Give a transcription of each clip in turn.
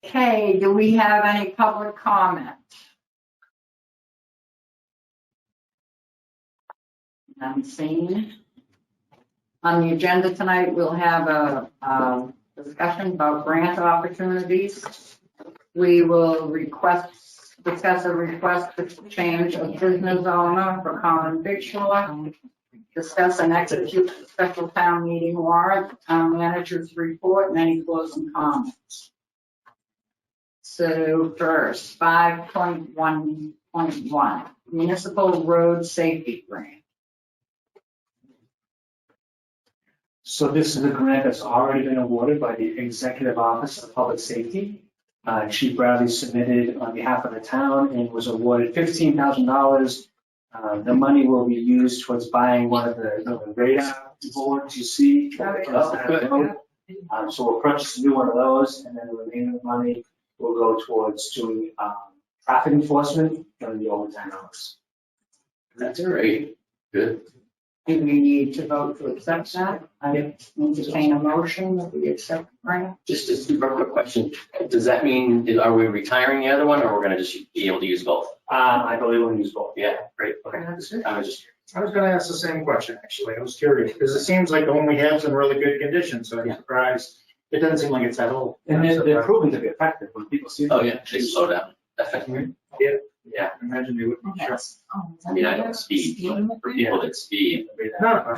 Okay, do we have any public comment? None seen. On the agenda tonight, we'll have a discussion about grant opportunities. We will discuss a request to change a business owner for common victualler, discuss and execute a special town meeting warrant, town manager's report, and any closing comments. So first, 5.1.1, Municipal Road Safety Grant. So this is a grant that's already been awarded by the Executive Office of Public Safety. Chief Bradley submitted on behalf of the town and was awarded $15,000. The money will be used towards buying one of the radar boards you see. So we'll purchase a new one of those, and then the remaining money will go towards doing traffic enforcement during the overtime hours. That's great. Good. Do we need to vote to accept that? I entertain a motion that we accept the grant. Just a super quick question. Does that mean, are we retiring the other one, or we're going to just be able to use both? I believe we'll use both. Yeah, great. Okay. That's it. I was just I was gonna ask the same question, actually. I was curious, because it seems like the one we have is in really good condition, so I'm surprised. It doesn't seem like it's that old. And they're proven to be effective when people see them. Oh, yeah, they slow down. Definitely. Yeah. Imagine they wouldn't. Sure. I mean, I don't speed, but for people that speed. No.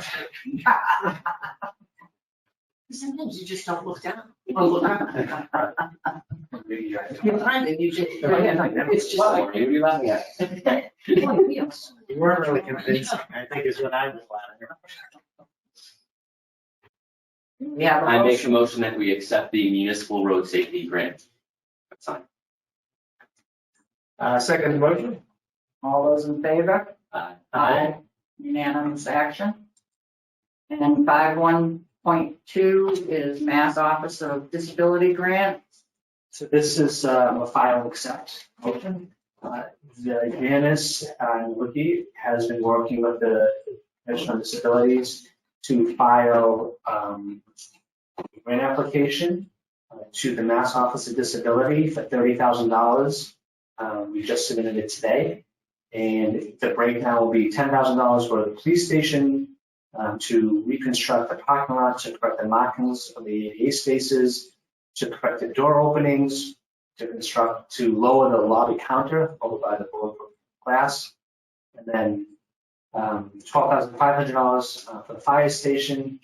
Sometimes you just don't look down. Or look up. You're fine, and you just, it's just like. What are you laughing at? Yes. You weren't really convincing, I think is what I was laughing at. We have a I make a motion. motion that we accept the municipal road safety grant. That's fine. Second motion? All those in favor? Aye. Unanimous action. And 5.1.2 is Mass Office of Disability Grant. So this is a file accept motion. Janice and Ricky has been working with the Commission on Disabilities to file a grant application to the Mass Office of Disability for $30,000. We just submitted it today, and the breakdown will be $10,000 for the police station to reconstruct the parking lot, to correct the markings of the ADA spaces, to correct the door openings, to lower the lobby counter over by the bulletproof glass, and then $12,500 for the fire station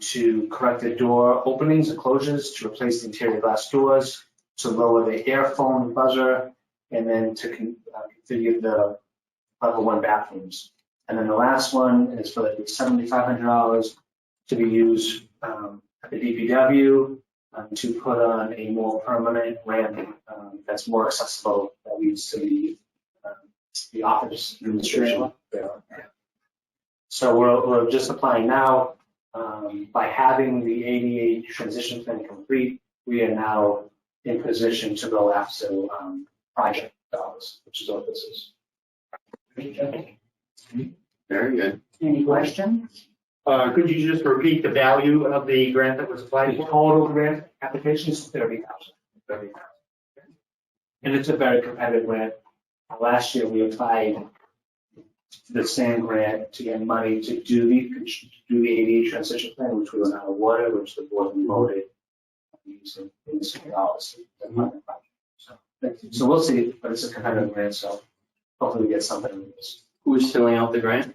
to correct the door openings and closures, to replace the interior glass doors, to lower the airphone buzzer, and then to configure the level 1 bathrooms. And then the last one is for the $7,500 to be used at the DPW to put on a more permanent ramp that's more accessible that leads to the office administration. So we're just applying now. By having the ADA transition plan complete, we are now in position to go after project dollars, which is what this is. Very good. Any questions? Could you just repeat the value of the grant that was applied The for? total grant application is $30,000. And it's a very competitive grant. Last year, we applied the same grant to get money to do the ADA transition plan, which we were not awarded, which the board voted using $6. So we'll see, but it's a competitive grant, so hopefully we get something with this. Who is filling out the grant?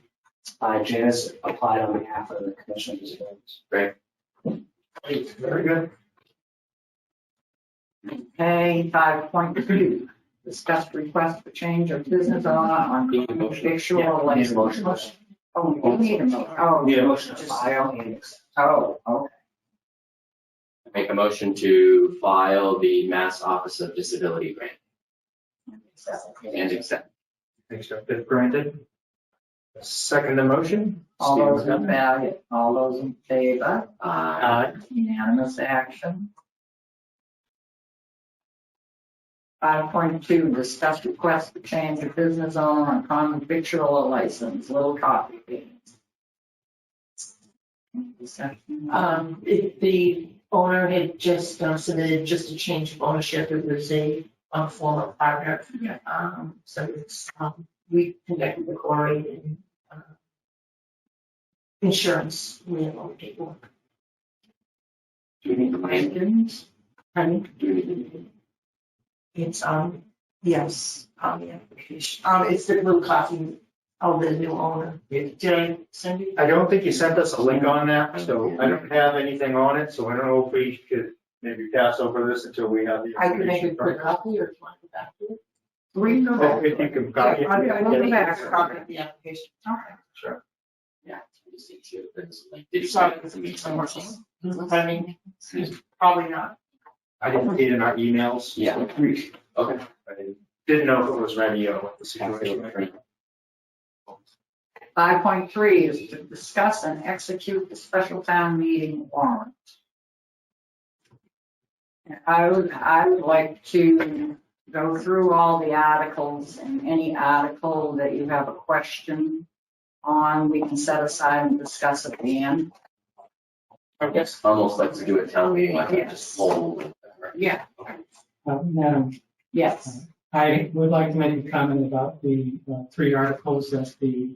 Janice applied on behalf of the Commission on Disabilities. Great. Very good. Okay, 5.2, discuss request for change of business owner on victual license. Oh, we need a motion. Oh, Need a motion to just- file and accept. Oh, okay. Make a motion to file the Mass Office of Disability grant and accept. Accepted, granted. Second the motion? All those in favor? All those in favor? Unanimous action. 5.2, discuss request to change a business owner on common victualler license, Little Coffee Beans. The owner had just submitted just a change of ownership. It was a former partner. So it's, we conducted the quarry and insurance, we have all the paperwork. Do we need the plans? Pardon? Do we need the It's, yes, on the application. It's the blue copy of the new owner. Did I send you? I don't think you sent us a link on that, so I don't have anything on it, so I don't know if we could maybe pass over this until we have the I could make a information. quick copy or do you want to go back to it? We can go Oh, back. if you can copy it. I will go back. Copy of the application. Okay. Sure. Yeah. Just see if there's, like, did you Sorry, sign it's it? somewhere else. I mean, probably not. I didn't see it in our emails. Yeah. Okay. I didn't know if it was ready or what the situation was. 5.3 is to discuss and execute the special town meeting warrant. I would like to go through all the articles, and any article that you have a question on, we can set aside and discuss at the end. I guess almost like to do a town meeting, like Yes. just hold. Yeah, Madam, yes. I would like to make a comment about the 3 articles that the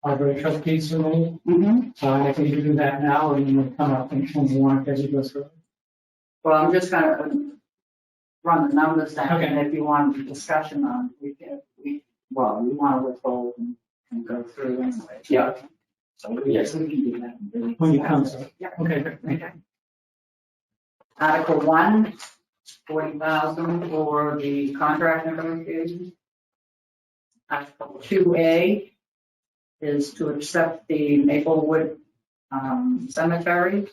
library trustees submitted. Mm-hmm. I can either do that now, or you will come up and warrant as you go through. Well, I'm just gonna run the numbers down, Okay. and if you want a discussion on, we want to withhold and go through anyway. Yeah. So we Yes. we can do that. When you come, sir. Yeah. Okay. Okay. Article 1, 40,000 for the contract negotiations. Article 2A is to accept the Maplewood Cemetery.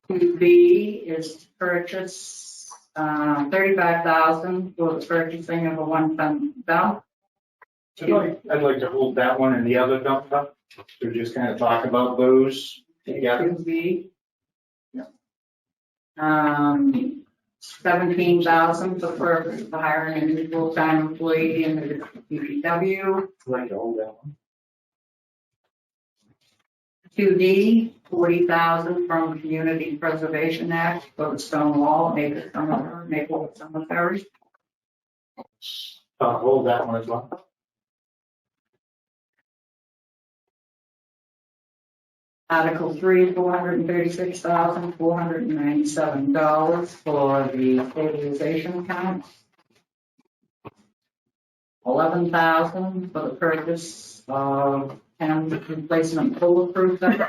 2B is to purchase 35,000 for the purchasing of a 1-ton dump. I'd like to hold that one and the other dump up, to just kind of talk about those together. 2B. 17,000 for purpose of hiring a new full-time employee in the DPW. I'd like to hold that one. 2D, 40,000 from Community Preservation Act for the stone wall, Maplewood Cemetery. Hold that one as well. Article 3, $436,497 for the stabilization account. 11,000 for the purchase of town replacement bulletproof vest.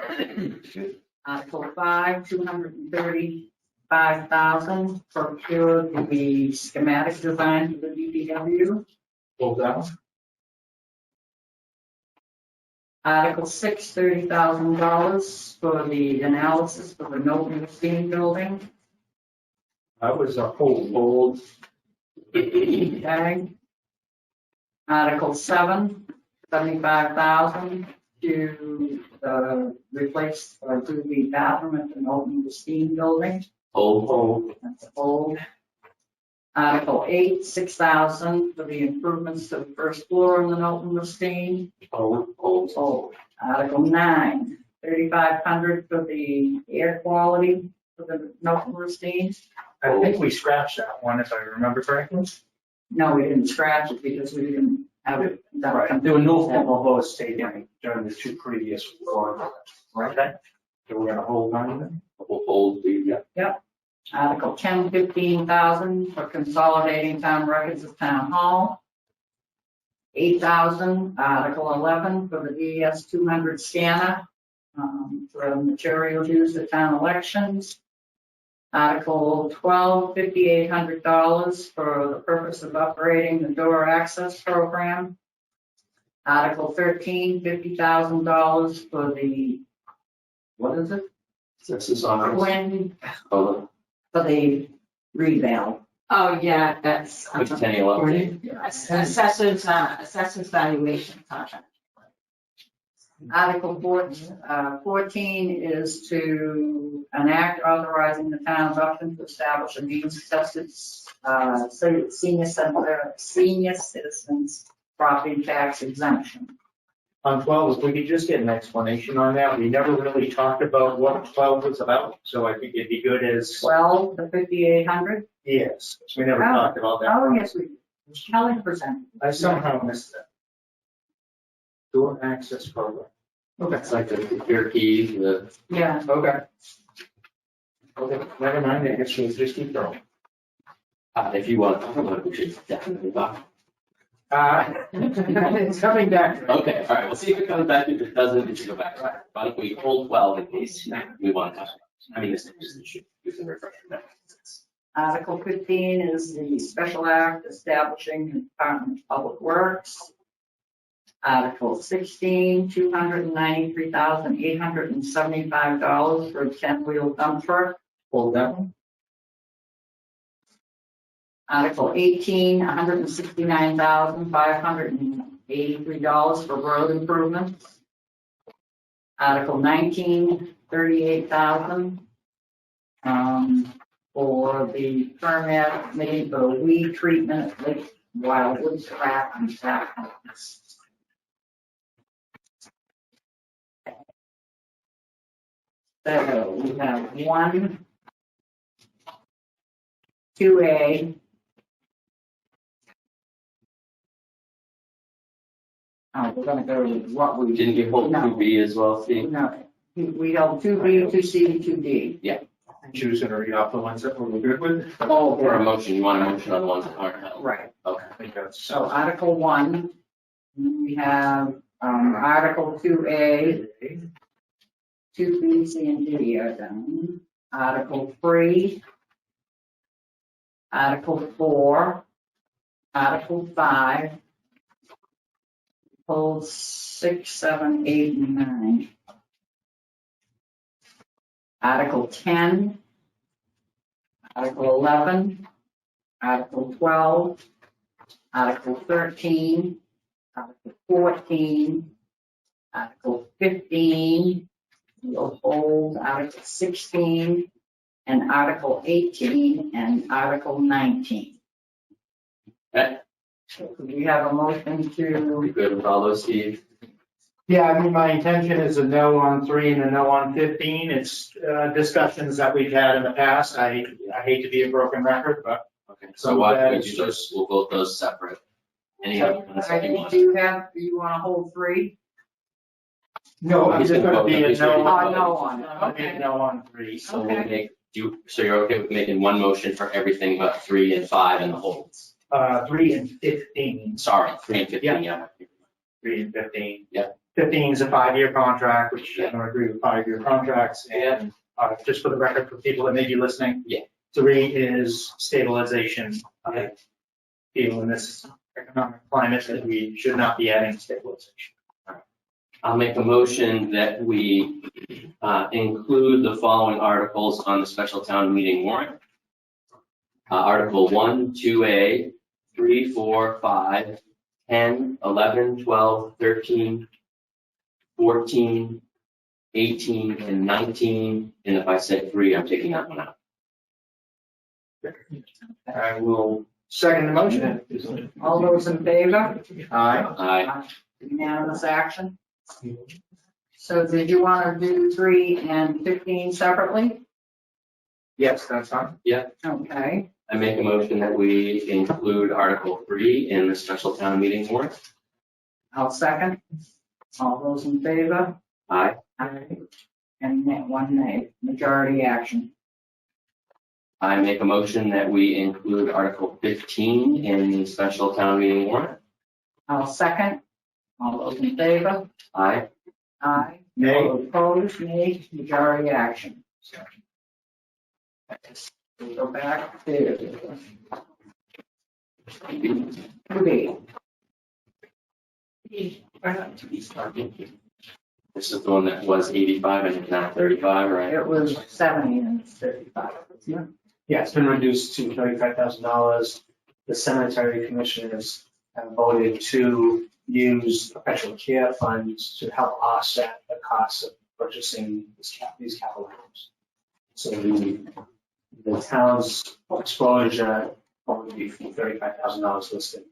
Article 5, $235,000 for procure the schematic design for the DPW. Hold that one. Article 6, $30,000 for the analysis for the Milton Steam Building. That was a hold. Okay. Article 7, $75,000 to replace or do the bathroom at the Milton Steam Building. Hold. That's old. Article 8, $6,000 for the improvements to the first floor in the Milton Steam. Hold. Old. Article 9, $3,500 for the air quality for the Milton Steam. I think we scratched that one, if I remember correctly. No, we didn't scratch it because we didn't have it done. There were no formal votes taken during the 2 previous warrants, right? So we're gonna hold on to them. Hold. Yeah. Article 10, $15,000 for consolidating town records of town hall. 8,000, Article 11 for the DES 200 scanner for materials used at town elections. Article 12, $5,800 for the purpose of upgrading the door access program. Article 13, $50,000 for the, what is it? This is on. When, Hold for the revale. Oh, yeah, that's. on. Which 10, 11? Assessors valuation contract. Article 14 is to enact authorizing the town's option to establish a means-tested senior citizens property tax exemption. On 12, if we could just get an explanation on that. We never really talked about what 12 was about, so I think it'd be good as, 12 to 5,800? yes, we never Oh. talked about that. Oh, yes, we, Kelly presented. I somehow missed that. Door access program. Okay. It's like the secure keys, the, Yeah. Okay. Okay, never mind, I guess we'll just keep going. if you want to talk about it, we should definitely talk. It's coming back. Okay, all right, we'll see if it comes back. If it doesn't, it should go back. Why don't we hold 12 in case we want to talk about it? I mean, this is just an issue. You can refresh your memory. Article 15 is the special act establishing the Department of Public Works. Article 16, $293,875 for a 10-wheel dump truck. Hold that one. Article 18, $169,583 for road improvements. Article 19, $38,000 for the permit made for weed treatment at Lake Wildwood Scrap and Sac. So we have 1, 2A. We're gonna go with what we. Didn't you hold No. 2B as well, Steve? No, we held 2B, 2C, 2D. She was gonna read off the ones that we're good with. Oh, For a motion, you want a motion on the ones that aren't held? right. Okay. I think that's. So Article 1, we have Article 2A, 2B, C, and D are done. Article 3, Article 4, Article 5, Articles 6, 7, 8, and 9. Article 10, Article 11, Article 12, Article 13, Article 14, Article 15, we'll hold Article 16, and Article 18, and Article 19. Okay. So we have a motion You to, good with all those, Steve? Yeah, I mean, my intention is a no on 3 and a no on 15. It's discussions that we've had in the past. I hate to be a broken record, but Okay, so why don't we do those, we'll vote those separate. Any other ones that you want? do you want to hold 3? no, I'm He's just gonna gonna be a vote. no. Oh, no on it. I'll be a no on 3. So we'll Okay. make, so you're okay with making one motion for everything but 3 and 5 and the holds? 3 and 15. Sorry, 3 and 15, yeah. 3 and 15. Yeah. 15 is a 5-year contract, which I don't agree with 5-year contracts. And just for the record, for people that may be listening. Yeah. 3 is stabilization. I feel in this economic climate that we should not be adding stabilization. I'll make a motion that we include the following articles on the special town meeting warrant. Article 1, 2A, 3, 4, 5, 10, 11, 12, 13, 14, 18, and 19. And if I said 3, I'm taking that one out. I will second the motion. All those in favor? Aye. Unanimous action? So did you want to do 3 and 15 separately? Yes, that's fine. Okay, I make a motion that we include Article 3 in the special town meeting warrant. I'll second. All those in favor? Aye. Aye. And one nay, majority action. I make a motion that we include Article 15 in the special town meeting warrant. I'll second. All those in favor? Aye. Aye. Nay. All opposed, nay, majority action. We'll go back to 2B. This is the one that was 85 and is now 35, right? It was 70 and it's 35. Yeah, it's been reduced to $35,000. The cemetery commissioners have voted to use perpetual care funds to help offset the cost of purchasing these capital items. So the town's exposure will be $35,000 listed.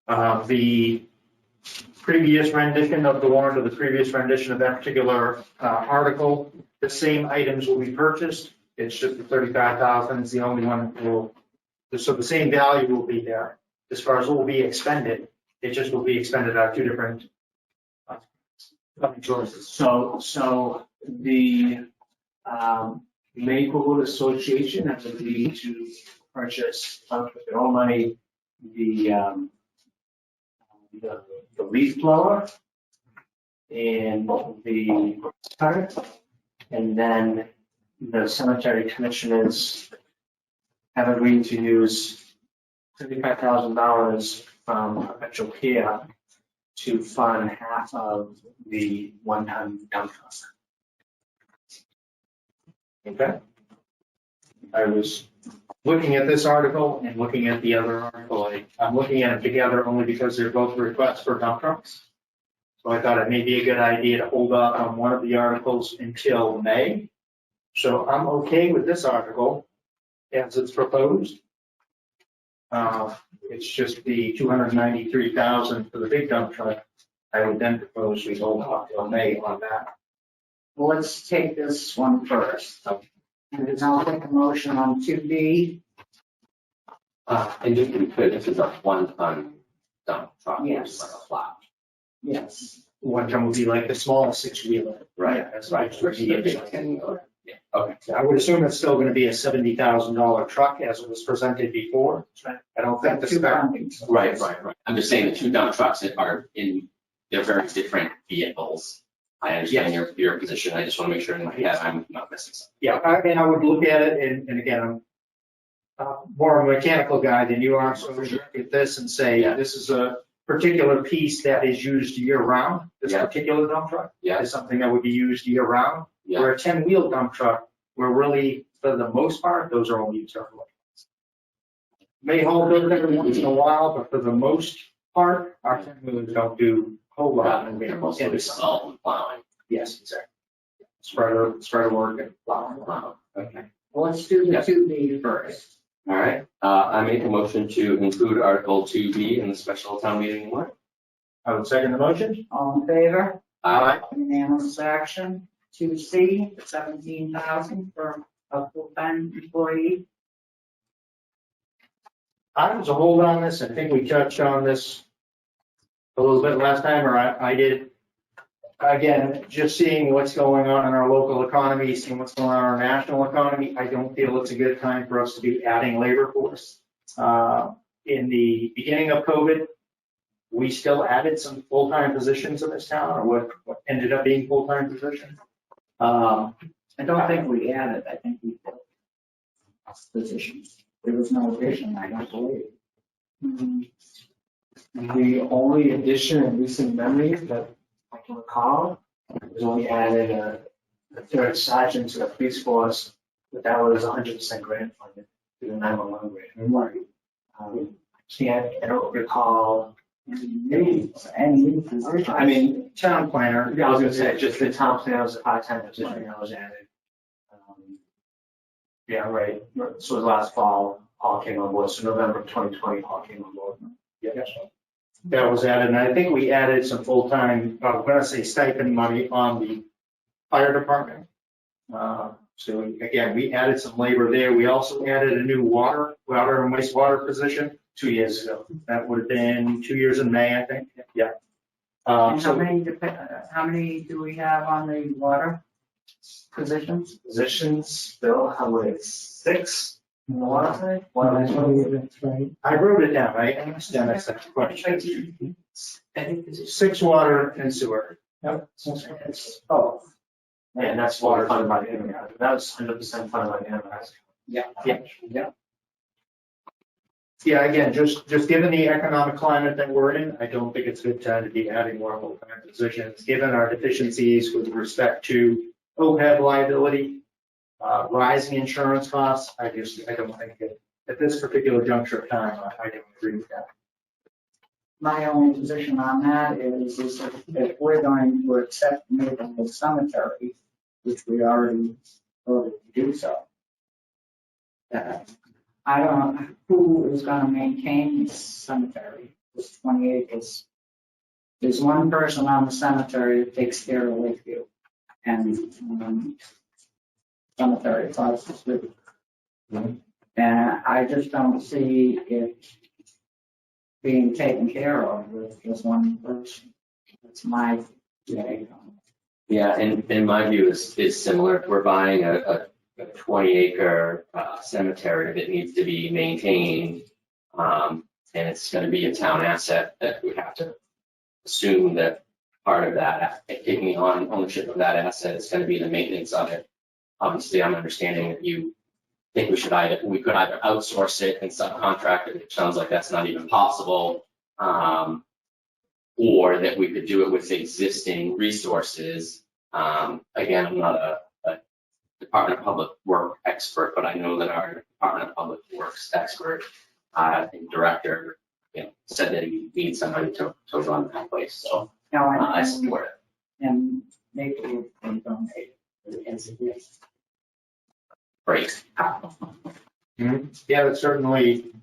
The previous rendition of the warrant, or the previous rendition of that particular article, the same items will be purchased. It's just the 35,000 is the only one that will, so the same value will be there. As far as what will be expended, it just will be expended out of two different funding sources. So the Maplewood Association has agreed to purchase with their own money the leaf blower and the cart, and then the cemetery commissioners have agreed to use $35,000 from Perpetual Care to fund half of the one-ton dump truck. Okay. I was looking at this article and looking at the other article. I'm looking at them together only because they're both requests for dump trucks. So I thought it may be a good idea to hold off on one of the articles until May. So I'm okay with this article as it's proposed. It's just the 293,000 for the big dump truck. I would then propose we hold off till May on that. Well, let's take this one first. And then I'll make a motion on 2B. And just to be clear, this is a one-ton dump truck. Yes. Like a flat. Yes. One time would be like the small 6-wheeler. Right, That's right. right. Yeah, okay. I would assume it's still going to be a $70,000 truck as it was presented before. I don't think the Two spec. fundings. Right. I'm just saying the two dump trucks that are they're very different vehicles. I understand your position. I just want to make sure in my head I'm not missing something. Yeah, I would look at it, and again, I'm more of a mechanical guy than you are, so we look at this and say, Yeah. this is a particular piece that is used year-round. This Yeah. particular dump truck Yeah. is something that would be used year-round. Yeah. Where a 10-wheel dump truck, where really, for the most part, those are only used for like. May haul those every once in a while, but for the most part, our 10-wheelers don't do a whole lot. of They're mostly salt and plowing. Yes, exactly. Spreader work and plowing. Wow. Okay. Well, let's do the Yeah. 2B first. All right. I make a motion to include Article 2B in the special town meeting warrant. I would second the motion. All in favor? Aye. Unanimous action. 2C, 17,000 for a full-time employee. I was a hold on this. I think we touched on this a little bit last time, or I did. Again, just seeing what's going on in our local economy, seeing what's going on in our national economy, I don't feel it's a good time for us to be adding labor force. In the beginning of COVID, we still added some full-time positions in this town, or what ended up being full-time positions. I don't think we added, I think we filled positions. There was no addition, I don't believe. The only addition in recent memory that I can recall was when we added a third sergeant to the police force, but that was 100% grant funded through the 911 grant. I don't recall. I mean, Town planner. I was gonna say, just the town planner was a part-time position that was added. Yeah, right. So it was last fall, Paul came on board. So November of 2020, Paul came on board. Yes. That was added, and I think we added some full-time, I'm gonna say stipend money on the fire department. So again, we added some labor there. We also added a new water and wastewater position 2 years ago. That would have been 2 years in May, I think. Yeah. And So how many do we have on the water positions? Positions, Bill, how many? 6? On the water side? That's right. I wrote it down. I asked Dennis that question. 6 water and sewer. Yep. Oh, And that's water funded by the enterprise. That was 100% funded by the enterprise. Yeah. Yeah, again, just given the economic climate that we're in, I don't think it's a good time to be adding more full-time positions, given our deficiencies with respect to OPEB liability, rising insurance costs. I don't think that at this particular juncture of time, I don't agree with that. my only position on that is if we're going to accept Maplewood Cemetery, which we already voted to do so. I don't know who is going to maintain the cemetery. It's 20 acres. There's one person on the cemetery that takes care of Lakeview and cemetery across the street. And I just don't see it being taken care of with just one person. That's my take on it. Yeah, and in my view is similar. We're buying a 20-acre cemetery that needs to be maintained. And it's going to be a town asset that we have to assume that part of that, taking on ownership of that asset is going to be the maintenance of it. Obviously, I'm understanding that you think we could either outsource it and subcontract it, which sounds like that's not even possible, or that we could do it with existing resources. Again, I'm not a Department of Public Works expert, but I know that our Department of Public Works expert and director, said that he needs somebody to run that place. So I support it. And maybe we can donate to the NCDC. Great. Yeah, but certainly,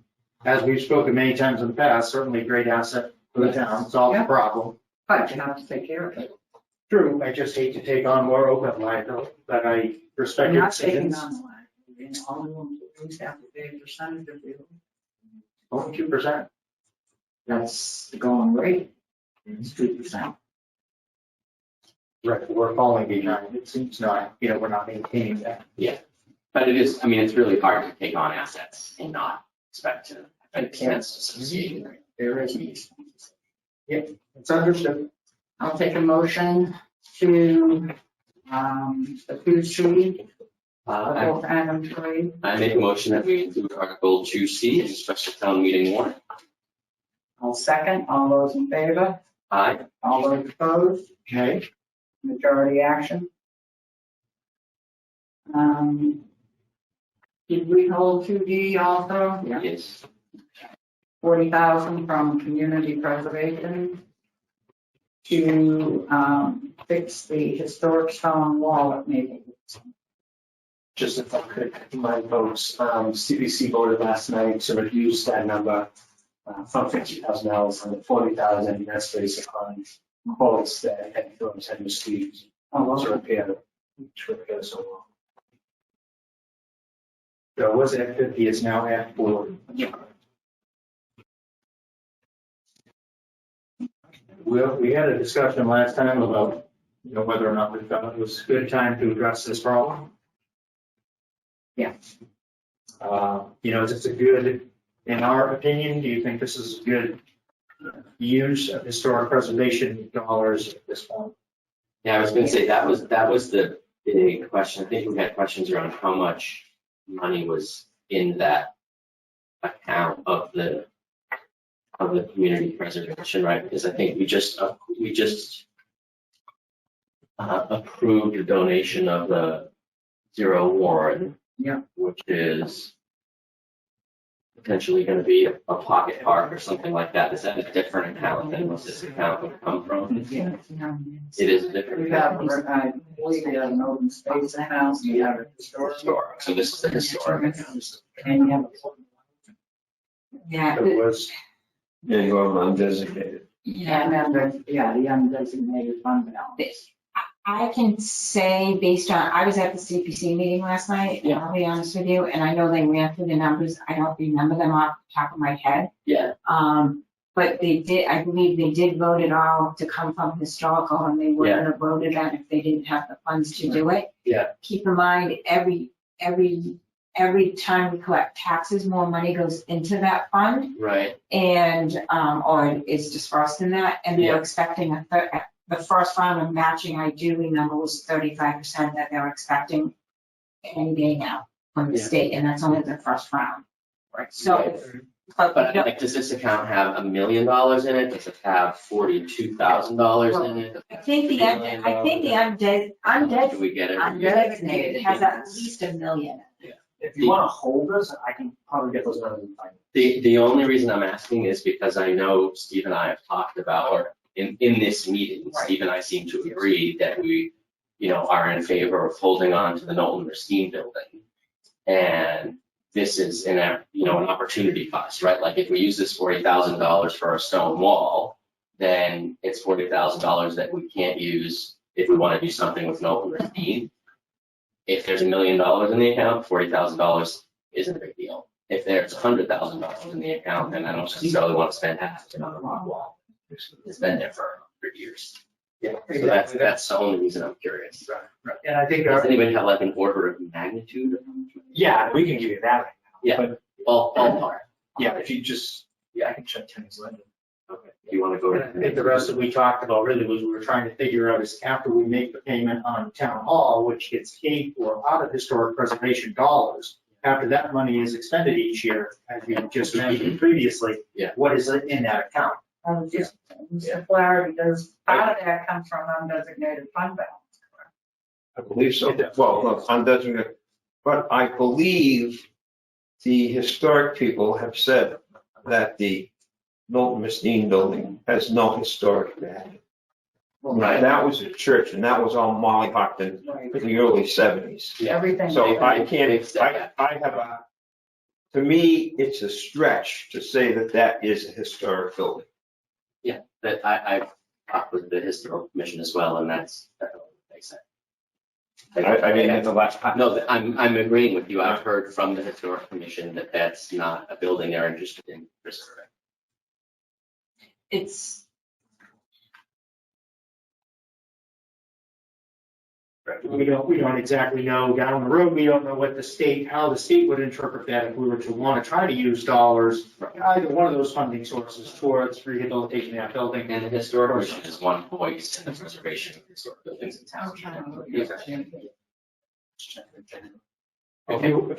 as we've spoken many times in the past, certainly a great asset for the town, solve the Yeah. problem. But you have to take care of it. True, I just hate to take on more open liability, but I respect You're your not taking decisions. on the line. And all the employees have to pay a percentage of the, Only 2%. that's the going rate. It's 2%. Right, we're falling behind. It seems not, we're not maintaining that. But it is, it's really hard to take on assets and not expect to have expense associated. There is. It's understood. I'll take a motion to, approve C, both item 3. I make a motion that we include Article 2C in the special town meeting warrant. I'll second. All those in favor? Aye. All those opposed? Okay. Majority action. Did we hold 2D also? Yes. 40,000 from community preservation to fix the historic stone wall at Maple. Just if I could remind folks, CPC voted last night to reduce that number from $50,000 to $40,000. That's based on quotes that had firms had received to repair the wall. So it was at 50, it's now at 40. We had a discussion last time about, whether or not we thought it was a good time to address this problem. Yeah. Is this a good, in our opinion, do you think this is a good use of historic preservation dollars at this point? Yeah, I was going to say that was the big question. I think we had questions around how much money was in that account of the community preservation, right? Because I think we just approved a donation of the Zero Warrant, Yeah. which is potentially going to be a pocket park or something like that. Is that a different account than what this account would come from? Yeah. It is a different We have, account. I believe we have an open space house, we have a historic. Historic. So this is a historic. And you have. Yeah. It was, Yeah, you are undesignated. And then the undesignated fund balance. I can say based on, I was at the CPC meeting last night, I'll be honest with you, and I know they ran through the numbers. I don't remember them off the top of my head. Yeah. But they did, I believe they did vote it all to come from historical, and they wouldn't have voted that if they didn't have the funds to do it. Yeah. Keep in mind, every time we collect taxes, more money goes into that fund, Right. and, or is dispersed in that, and they're expecting the first round of matching, I do remember, was 35% that they're expecting any day now from the state, and that's only the first round. Right. So, but But like, does this account have $1 million in it? Does it have $42,000 in it? I think the Do we get it? undesignated has at least $1 million. If you want to hold us, I can probably get those numbers in finance. The only reason I'm asking is because I know Steve and I have talked about, or in this meeting, Steve and I seem to agree that we, are in favor of holding on to the Knowlton Racine building. And this is an opportunity cost, right? Like if we use this $40,000 for a stone wall, then it's $40,000 that we can't use if we want to do something with an open ravine. If there's $1 million in the account, $40,000 isn't a big deal. If there's $100,000 in the account, then I don't necessarily want to spend half of it on a rock wall. It's been there for 100 years. Yeah, So that's the only reason I'm curious. Right. And I think, Does anybody have like an order of magnitude of how much? yeah, we can give you that. Yeah. But Ballpark. yeah, if you just, yeah, I can check Kenny's letter. Okay. Do you want to go? And I think the rest that we talked about really was we were trying to figure out is after we make the payment on town hall, which gets paid for out of historic preservation dollars, after that money is expended each year, as you just mentioned previously, Yeah. what is in that account? Just for clarity, does part of that comes from undesignated fund balance? I believe so. Well, look, undesignated, but I believe the historic people have said that the Milton Mistine building has no historic value. Right. That was a church, and that was all mollycocked in the early 70s. Everything. So I can't, I have a, to me, it's a stretch to say that that is a historic building. Yeah, that I've talked with the historical commission as well, and that's what they said. I mean, at the last time. No, I'm agreeing with you. I've heard from the historic commission that that's not a building they're interested in preserving. It's, We don't exactly know down the road, we don't know what how the state would interpret that if we were to want to try to use dollars, either one of those funding sources towards rehabilitating that building. And the historic commission is one voice in the preservation of historic buildings in town. If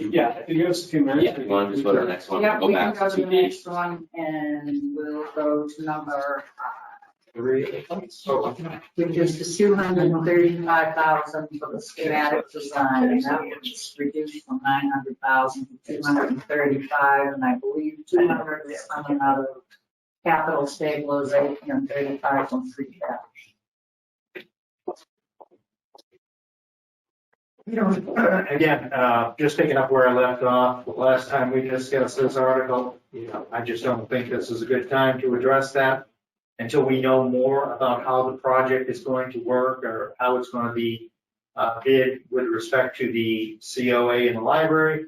you give us a few minutes. Yeah, you want to just go to the next one? Yeah, Go we can back go to to the 2D. next one and we'll go to number 5, which is the 235,000 for the schematic design. And that was reduced from 900,000 to 235, and I believe 200 is coming out of capital stabilization and 35 from free cash. Again, just picking up where I left off, last time we discussed this article, I just don't think this is a good time to address that until we know more about how the project is going to work or how it's going to be bid with respect to the COA in the library.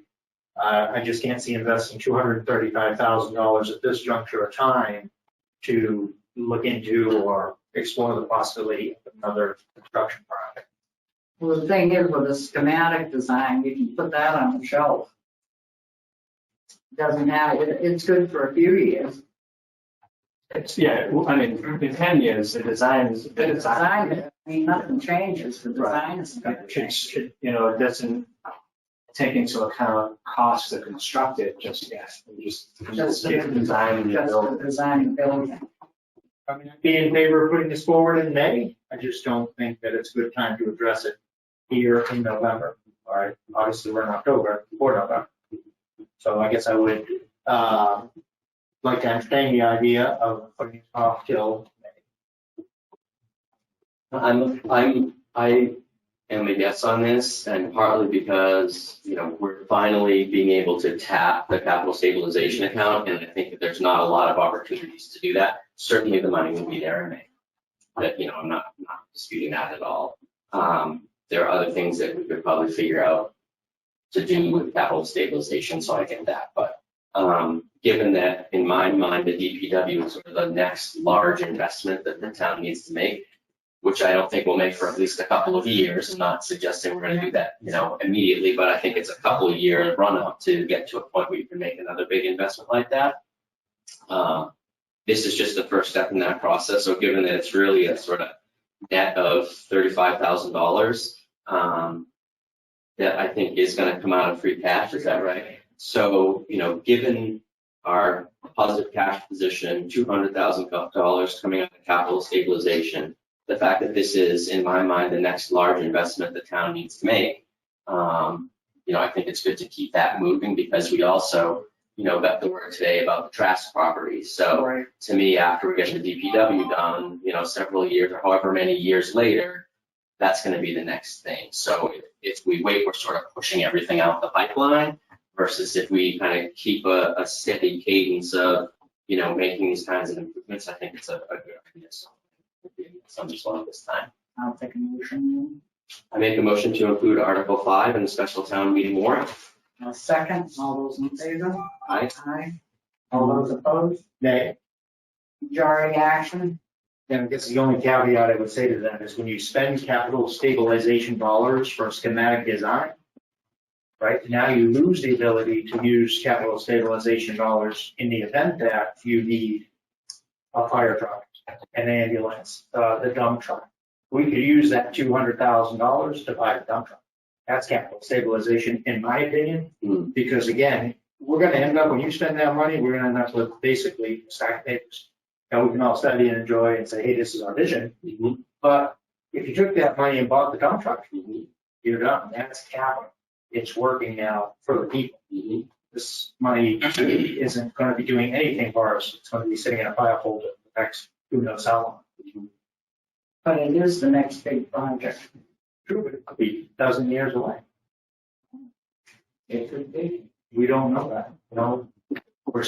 I just can't see investing $235,000 at this juncture of time to look into or explore the possibility of another construction project. Well, the thing is with a schematic design, you can put that on the shelf. Doesn't have, it's good for a few years. I mean, in 10 years, the design is. The design, I mean, nothing changes, the design is going to change. It doesn't take into account cost to construct it just yet. Just get the design and Just build. the design and building. I mean, I'd be in favor of putting this forward in May. I just don't think that it's a good time to address it here in November. All right, obviously we're in October, before November. So I guess I would like to entertain the idea of putting it off till May. I am a yes on this, and partly because, we're finally being able to tap the capital stabilization account, and I think that there's not a lot of opportunities to do that. Certainly the money will be there in May. But, I'm not disputing that at all. There are other things that we could probably figure out to do with capital stabilization, so I get that. But given that, in my mind, the DPW is sort of the next large investment that the town needs to make, which I don't think we'll make for at least a couple of years. I'm not suggesting we're going to do that, immediately, but I think it's a couple of year run up to get to a point where you can make another big investment like that. This is just the first step in that process. So given that it's really a sort of net of $35,000, that I think is going to come out of free cash. Is that right? So, given our positive cash position, $200,000 coming out of capital stabilization, the fact that this is, in my mind, the next large investment the town needs to make, I think it's good to keep that moving because we also, got the word today about the Trask property. So to me, after we get the DPW done, several years or however many years later, that's going to be the next thing. So if we wait, we're sort of pushing everything out the pipeline versus if we kind of keep a steady cadence of, making these kinds of improvements, I think it's a good idea. So some just want this time. I'll take a motion. I make a motion to include Article 5 in the special town meeting warrant. A second, all those in favor? Aye. Aye. All those opposed? Nay. Majority action? And I guess the only caveat I would say to that is when you spend capital stabilization dollars for schematic design, right, now you lose the ability to use capital stabilization dollars in the event that you need a fire truck, an ambulance, the dump truck. We could use that $200,000 to buy a dump truck. That's capital stabilization, in my opinion, because again, we're gonna end up, when you spend that money, we're gonna end up with basically a stack of papers. And we can all study and enjoy and say, hey, this is our vision. But if you took that money and bought the dump truck, you're done. That's capital. It's working now for the people. This money isn't going to be doing anything for us. It's going to be sitting in a file folder for the next who knows how long. But it is the next big project. True, but it could be a dozen years away. It could be. We don't know that. We're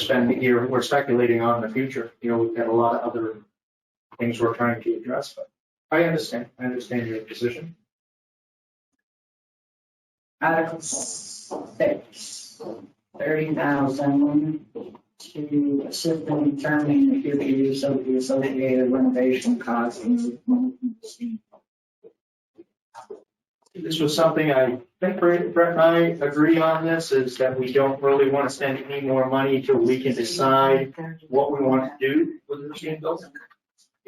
speculating on the future. We've got a lot of other things we're trying to address, but I understand your position. Article 6, 30,000 to assist in determining the future use of the associated renovation costs. This was something I think Brett and I agree on this, is that we don't really want to spend any more money until we can decide what we want to do with the machine building.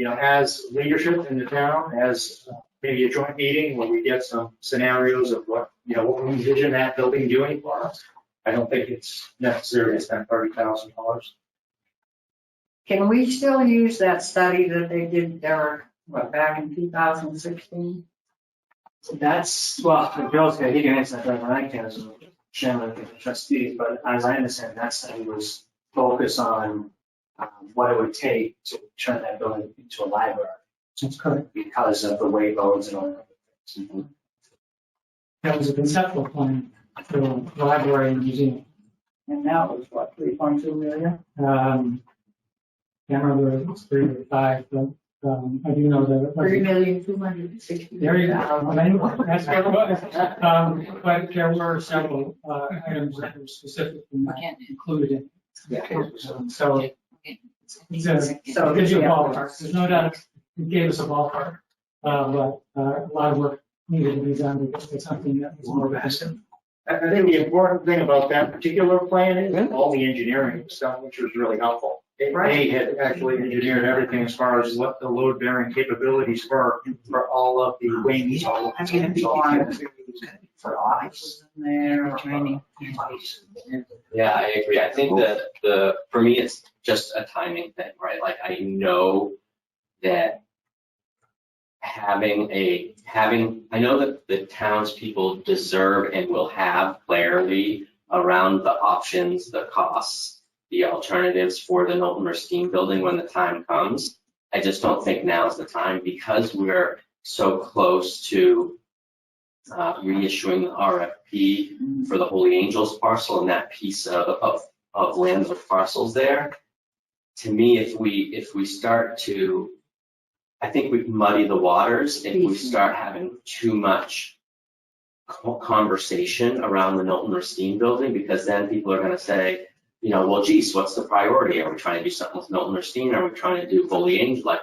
As leadership in the town, as maybe a joint meeting where we get some scenarios of what we envision that building doing for us. I don't think it's necessary to spend $30,000. Can we still use that study that they did, Derek, back in 2016? Well, Bill's got, he can answer that better than I can as a chairman of the trustees, but as I understand, that study was focused on what it would take to turn that building into a library. That's correct. Because of the way roads and all that. That was a conceptual plan for the library and museum. And that was what, 3.2 million? Can't remember if it was 3 or 5, but I do know that. 3,260,000. There you go. That's what it was. But there were several items that were specifically not included in. So it gives you a ballpark. There's no doubt it gave us a ballpark, but a lot of work needed to be done to get something that was more massive. I think the important thing about that particular plan is all the engineering stuff, which was really helpful. They had actually engineered everything as far as what the load bearing capabilities were for all of the wings. For offices in there, training. Yeah, I agree. I think that for me, it's just a timing thing, right? Like I know that I know that the townspeople deserve and will have clarity around the options, the costs, the alternatives for the Knowlton Steam building when the time comes. I just don't think now is the time because we're so close to reissuing the RFP for the Holy Angels parcel and that piece of land with parcels there. To me, if we start to, I think we muddy the waters if we start having too much conversation around the Knowlton Steam building, because then people are going to say, well, geez, what's the priority? Are we trying to do something with Knowlton Steam? Are we trying to do Holy Angel? Like,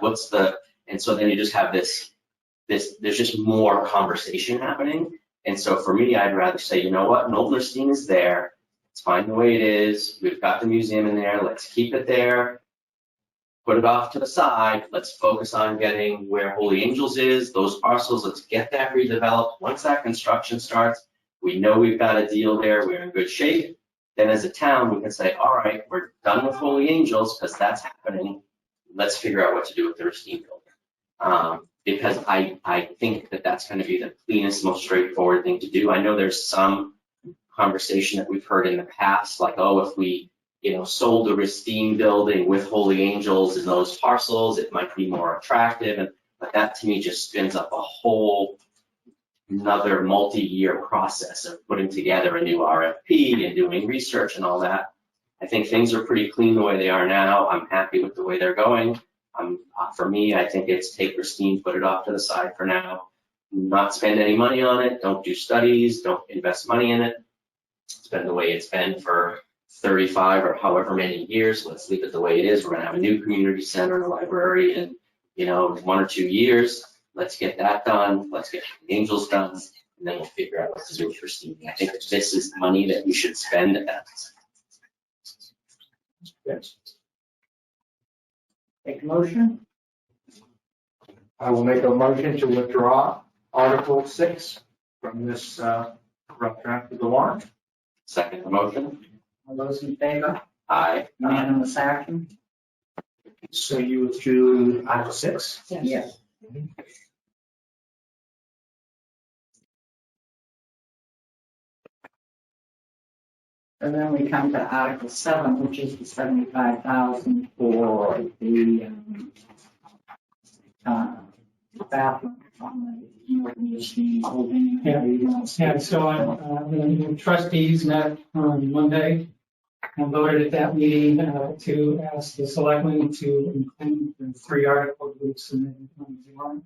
and so then you just have this, there's just more conversation happening. And so for me, I'd rather say, you know what, Knowlton Steam is there. It's fine the way it is. We've got the museum in there. Let's keep it there. Put it off to the side. Let's focus on getting where Holy Angels is, those parcels. Let's get that redeveloped. Once that construction starts, we know we've got a deal there. We're in good shape. Then as a town, we can say, all right, we're done with Holy Angels because that's happening. Let's figure out what to do with the Racine building. Because I think that that's going to be the cleanest, most straightforward thing to do. I know there's some conversation that we've heard in the past, like, oh, if we sold the Racine building with Holy Angels in those parcels, it might be more attractive. But that to me just spins up a whole another multi-year process of putting together a new RFP and doing research and all that. I think things are pretty clean the way they are now. I'm happy with the way they're going. For me, I think it's take pristine, put it off to the side for now. Not spend any money on it. Don't do studies. Don't invest money in it. It's been the way it's been for 35 or however many years. Let's leave it the way it is. We're going to have a new community center, a library in, 1 or 2 years. Let's get that done. Let's get the Angels done, and then we'll figure out what to do with Christine. I think that this is money that you should spend at. Yes. Take a motion. I will make a motion to withdraw Article 6 from this rough draft of the warrant. Second the motion. All those in favor? Aye. Unanimous action? So you withdrew Article 6? Yes. And then we come to Article 7, which is the 75,000 for the bathroom on the Municipal building. Yeah, so the trustees met on Monday and voted at that meeting to ask the selectmen to include the 3 article groups in the warrant.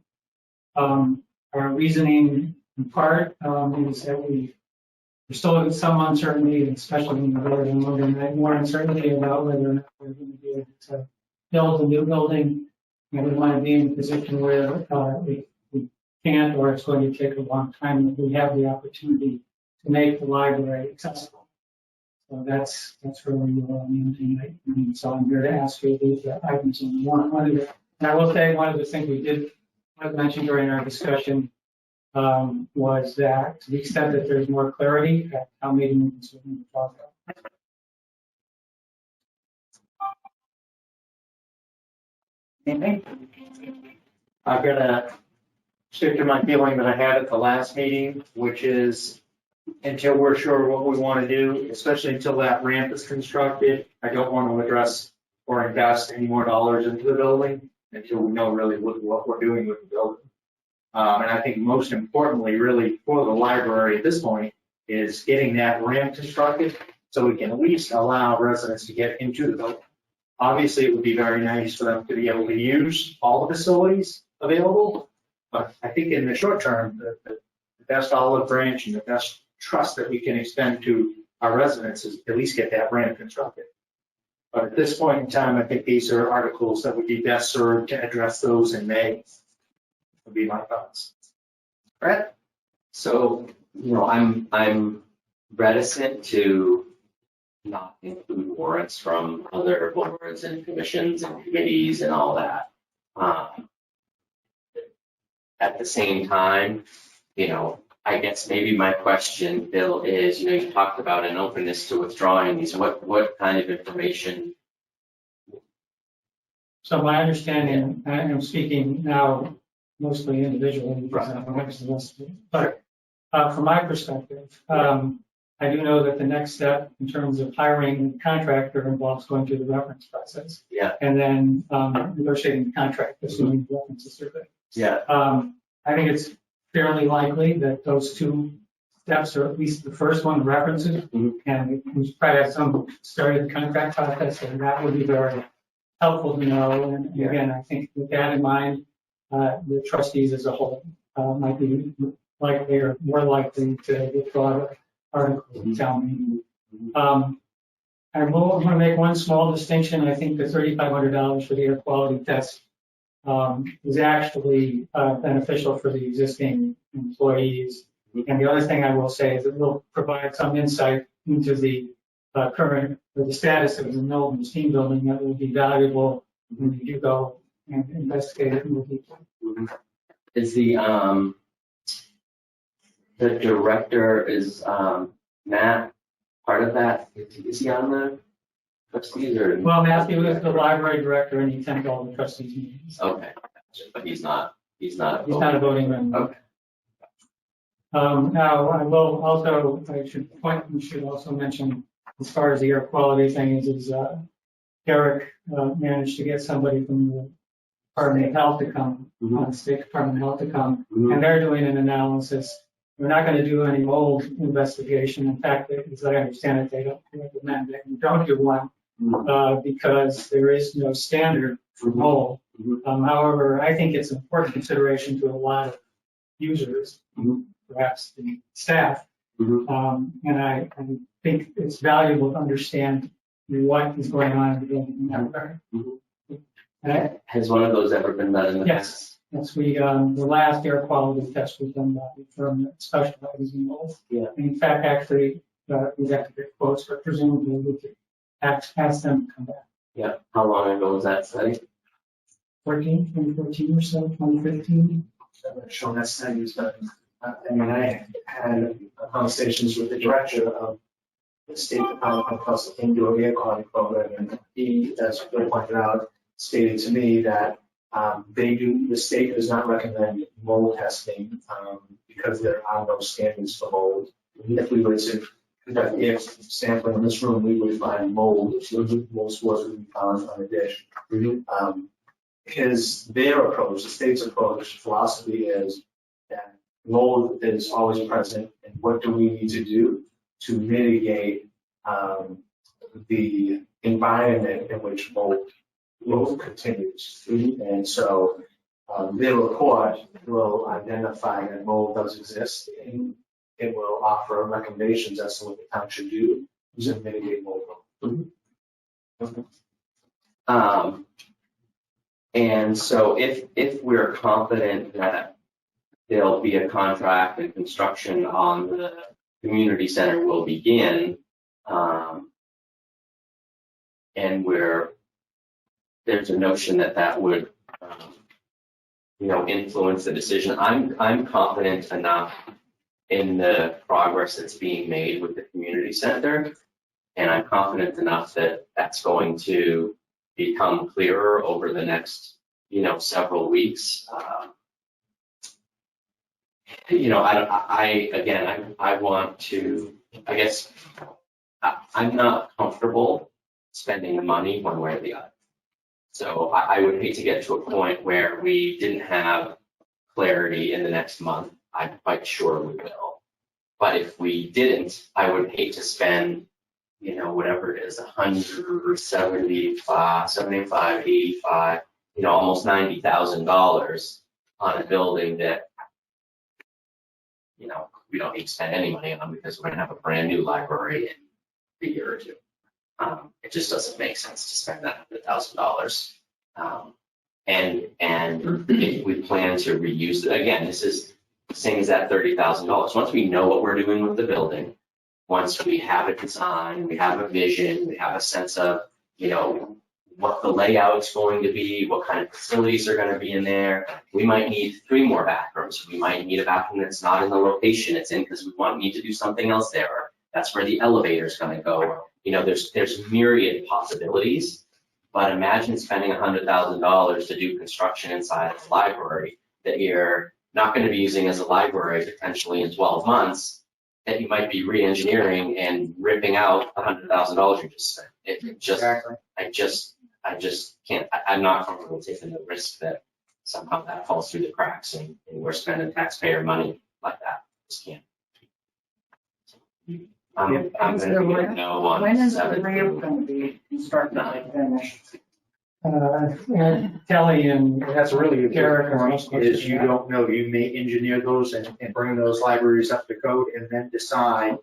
Our reasoning in part is that we're still in some uncertainty, especially in the voting, more uncertainty about whether or not we're going to be able to build a new building. And we want to be in a position where we can't, or it's going to take a long time, that we have the opportunity to make the library accessible. So that's really the main thing. So I'm here to ask you these items in the warrant. And I will say one of the things we did mention during our discussion was that to the extent that there's more clarity, at town meeting, we can certainly talk about. Anything? I'm gonna stick to my feeling that I had at the last meeting, which is until we're sure what we want to do, especially until that ramp is constructed, I don't want to address or invest any more dollars into the building until we know really what we're doing with the building. And I think most importantly, really for the library at this point, is getting that ramp constructed so we can at least allow residents to get into the building. Obviously, it would be very nice for them to be able to use all the facilities available, but I think in the short term, the best olive branch and the best trust that we can extend to our residents is at least get that ramp constructed. But at this point in time, I think these are articles that would be best served to address those in May, would be my thoughts. Brett? So, I'm reticent to not include warrants from other boards and commissions and committees and all that. At the same time, I guess maybe my question, Bill, is, you talked about an openness to withdrawing these. What kind of information? So my understanding, and I'm speaking now mostly individually, because I don't know the rest of it, but from my perspective, I do know that the next step in terms of hiring a contractor involves going through the reference process. Yeah. And then negotiating the contract, assuming the reference is surveyed. Yeah. I think it's fairly likely that those 2 steps, or at least the first one, the references, and we probably have some started the contract process, and that would be very helpful to know. And again, I think with that in mind, the trustees as a whole might be likely or more likely to withdraw the articles in town meeting. I want to make one small distinction. I think the $3,500 for the air quality test is actually beneficial for the existing employees. And the other thing I will say is it will provide some insight into the current, or the status of the Milton Steam Building that will be valuable when you do go and investigate it more deeply. Is the director, is Matt part of that? Is he on the trustees or? Well, Matthew is the library director and he attends all the trustees meetings. Okay, but he's not. He's not a voting member. Okay. Now, I will also, we should also mention, as far as the air quality thing is Derek managed to get somebody from the Department of Health to come, State Department of Health to come, and they're doing an analysis we're not going to do any mold investigation. In fact, as I understand it, they don't recommend that you don't do one because there is no standard for mold. However, I think it's an important consideration to a lot of users, perhaps the staff. And I think it's valuable to understand what is going on in the building in that regard. Has one of those ever been done in the past? Yes, the last air quality test was done by a firm that specializes in mold. Yeah. And in fact, actually, we have to get quotes, but presumably we could ask them to come back. Yeah. How long ago was that study? 2014 or so, 2015. Shown that studies, but I mean, I had conversations with the director of the State Department of the Indoor Air Quality Program, and he, as Bill pointed out, stated to me that the state does not recommend mold testing because there are no standards for mold. If we were to conduct air sampling in this room, we would find mold. Most spores would be found on a dish. Their approach, the state's approach, philosophy is that mold is always present, and what do we need to do to mitigate the environment in which mold continues? And so their report will identify that mold does exist, and it will offer recommendations as to what the town should do to mitigate mold. And so if we're confident that there'll be a contract and construction on the community center will begin, and there's a notion that would, influence the decision. I'm confident enough in the progress that's being made with the community center, and I'm confident enough that that's going to become clearer over the next, several weeks. I want to, I guess, I'm not comfortable spending the money one way or the other. So I would hate to get to a point where we didn't have clarity in the next month. I'm quite sure we will. But if we didn't, I would hate to spend, whatever it is, $175, 75, 85, almost $90,000 on a building that, we don't need to spend any money on because we're going to have a brand new library in a year or two. It just doesn't make sense to spend that $100,000. And if we plan to reuse it, again, this is the same as that $30,000. Once we know what we're doing with the building, once we have a design, we have a vision, we have a sense of, what the layout's going to be, what kind of facilities are going to be in there. We might need 3 more bathrooms. We might need a bathroom that's not in the location it's in because we need to do something else there. That's where the elevator's going to go. There's myriad possibilities, but imagine spending $100,000 to do construction inside of the library that you're not going to be using as a library potentially in 12 months, that you might be re-engineering and ripping out $100,000 you just spent. Exactly. I just can't, I'm not comfortable taking the risk that somehow that falls through the cracks and we're spending taxpayer money like that. Just can't. I'm going to be no on When is the 7. ramp going to be started and finished? And Kelly and That's really the Derek are is you don't know. You may engineer those and bring those libraries up to code and then decide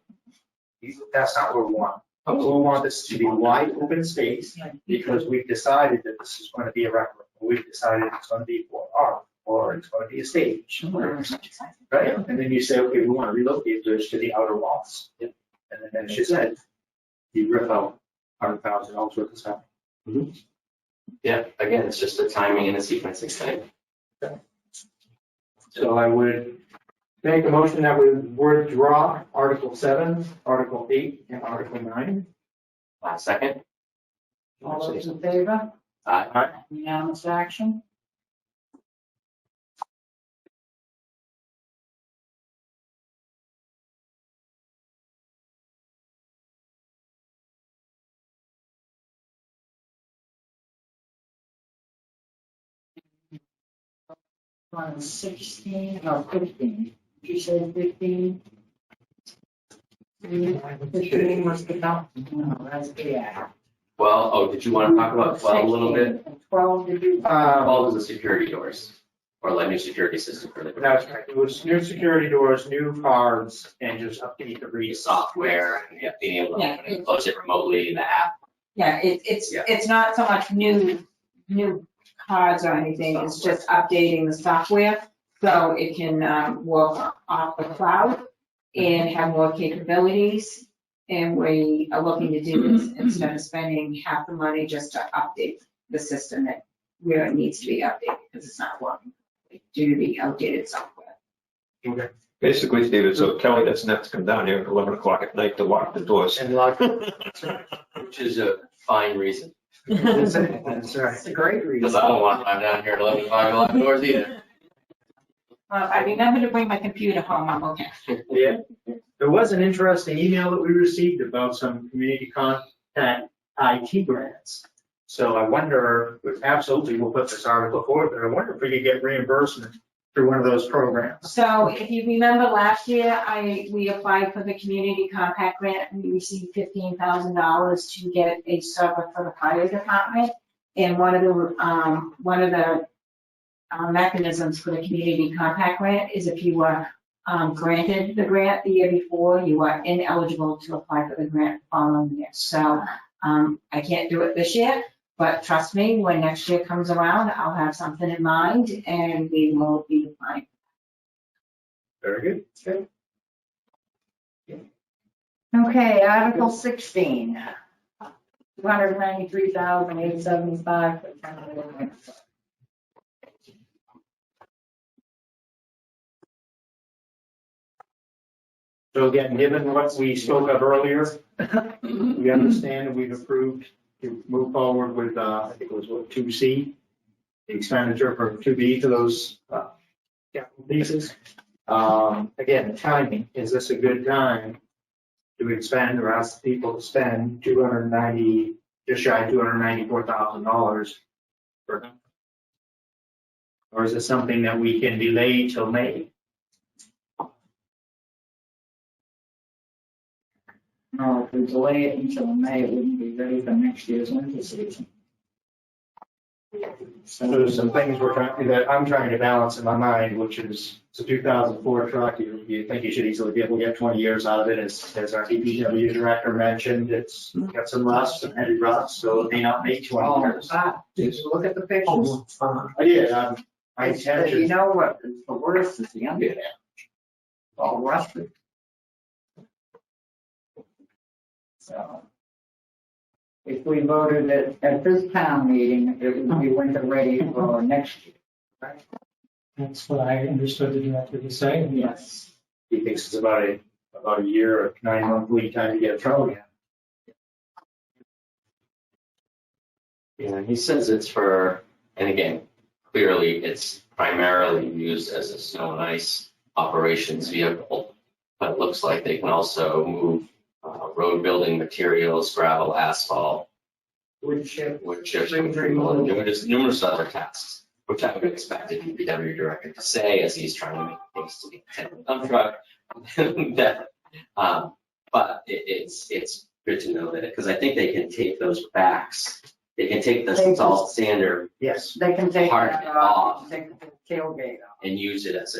that's not what we want. We want this to be wide open space because we've decided that this is going to be a record. We've decided it's going to be for art or it's going to be a stage. Right? And then you say, okay, we want to relocate those to the outer walls. And then as you said, you rip out $100,000 worth of stuff. Yeah, again, it's just a timing and a sequencing thing. So I would make a motion that we withdraw Article 7, Article 8, and Article 9. Last second. All those in favor? Aye. Unanimous action? On 16 or 15. You said 15? 15 was the count. No, that's the act. Well, oh, did you want to talk about 12 a little bit? 16. 12, did you? 12 is the security doors, or like new security system for the That's right. It was new security doors, new cards, and just update the read software, and yeah, being able Yeah, to close it remotely in the app. Yeah, it's not so much new cards or anything, it's just updating the software so it can work off the cloud and have more capabilities. And we are looking to do this instead of spending half the money just to update the system where it needs to be updated because it's not working due to the outdated software. Basically, Steve, so Kelly doesn't have to come down here at 11 o'clock at night to lock the doors. and lock. Which is a fine reason, That's right. It's a great because reason. I don't want, I'm down here at 11 o'clock locking doors either. Well, if I remember to bring my computer home, I'm okay. Yeah. There was an interesting email that we received about some community contact IT grants. So I wonder, absolutely, we'll put this article forward, but I wonder if we could get reimbursement through one of those programs. So if you remember last year, we applied for the community compact grant and we received $15,000 to get a server for the fire department. And one of the mechanisms for the community compact grant is if you were granted the grant the year before, you are ineligible to apply for the grant the following year. So I can't do it this year, but trust me, when next year comes around, I'll have something in mind and we will be applying. Very good. Okay. Okay, Article 16. $293,875 for town building. So again, given what we spoke of earlier, we understand that we've approved to move forward with, I think it was what, 2C, the expenditure for 2B for those capital pieces. Again, timing, is this a good time to expend or ask people to spend just shy of $294,000 for them? Or is it something that we can delay till May? No, if we delay it until May, it wouldn't be ready for next year's winter season. So there's some things that I'm trying to balance in my mind, which is it's a 2004 truck. You think you should easily be able to get 20 years out of it, as our DPW director mentioned. It's got some rust, some heavy rust, so it may not make 20 years. Did you look at the pictures? I did. I You intended. know what, the worst is the undercarriage. It's all rusted. So if we voted it at this town meeting, it would be winter ready for next year. Right? That's what I understood the director to say. Yes. He thinks it's about a year or 9-month lead time to get a truck. Yeah, he says it's for, and again, clearly it's primarily used as a snow and ice operations vehicle, but it looks like they can also move road building materials, gravel, asphalt, Wood chip. removal, and numerous other tasks, which I would expect the DPW director to say as he's trying to make things to the intent of the dump truck. But it's good to know that, because I think they can take those backs, they can take the salt sander Yes. They can take Part that off. off, take the tailgate off. and use it as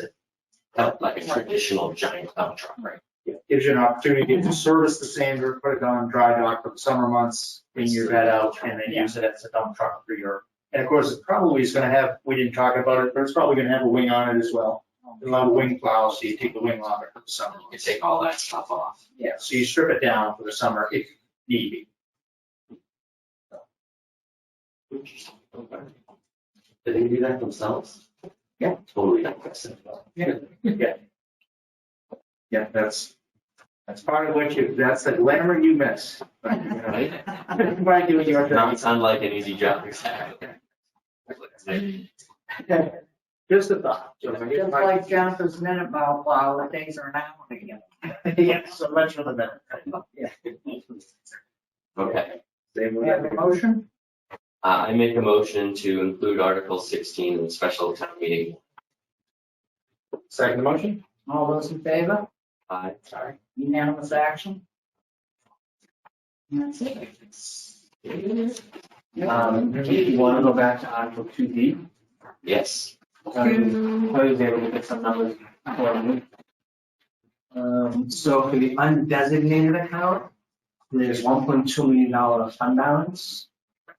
like a traditional giant dump truck. Right. Gives you an opportunity to service the sander, put it on dry dock for the summer months, clean your bed out, and then use it as a dump truck for your. And of course, it probably is going to have, we didn't talk about it, but it's probably going to have a wing on it as well. It'll have a wing plow, so you take the wing off it for the summer. You can take all that stuff off. Yeah, so you strip it down for the summer if need be. Okay. Did they do that themselves? Yeah. Totally impressive. Yeah, that's part of what that's the glamour you miss. But, you know, Right? by doing your Does not job. sound like an easy job, exactly. Just a thought. So if I get Just my- like Jennifer's minute mouth while the days are now again. Yeah, so much for the minute. Yeah. Okay. Same We with have a motion? I make a motion to include Article 16 in the special town meeting. Second motion? All those in favor? Aye. Sorry, unanimous action? That's it. You want to go back to Article 2D? Yes. I was able to get some numbers for you. So for the undesignated account, there's $1.2 million fund balance.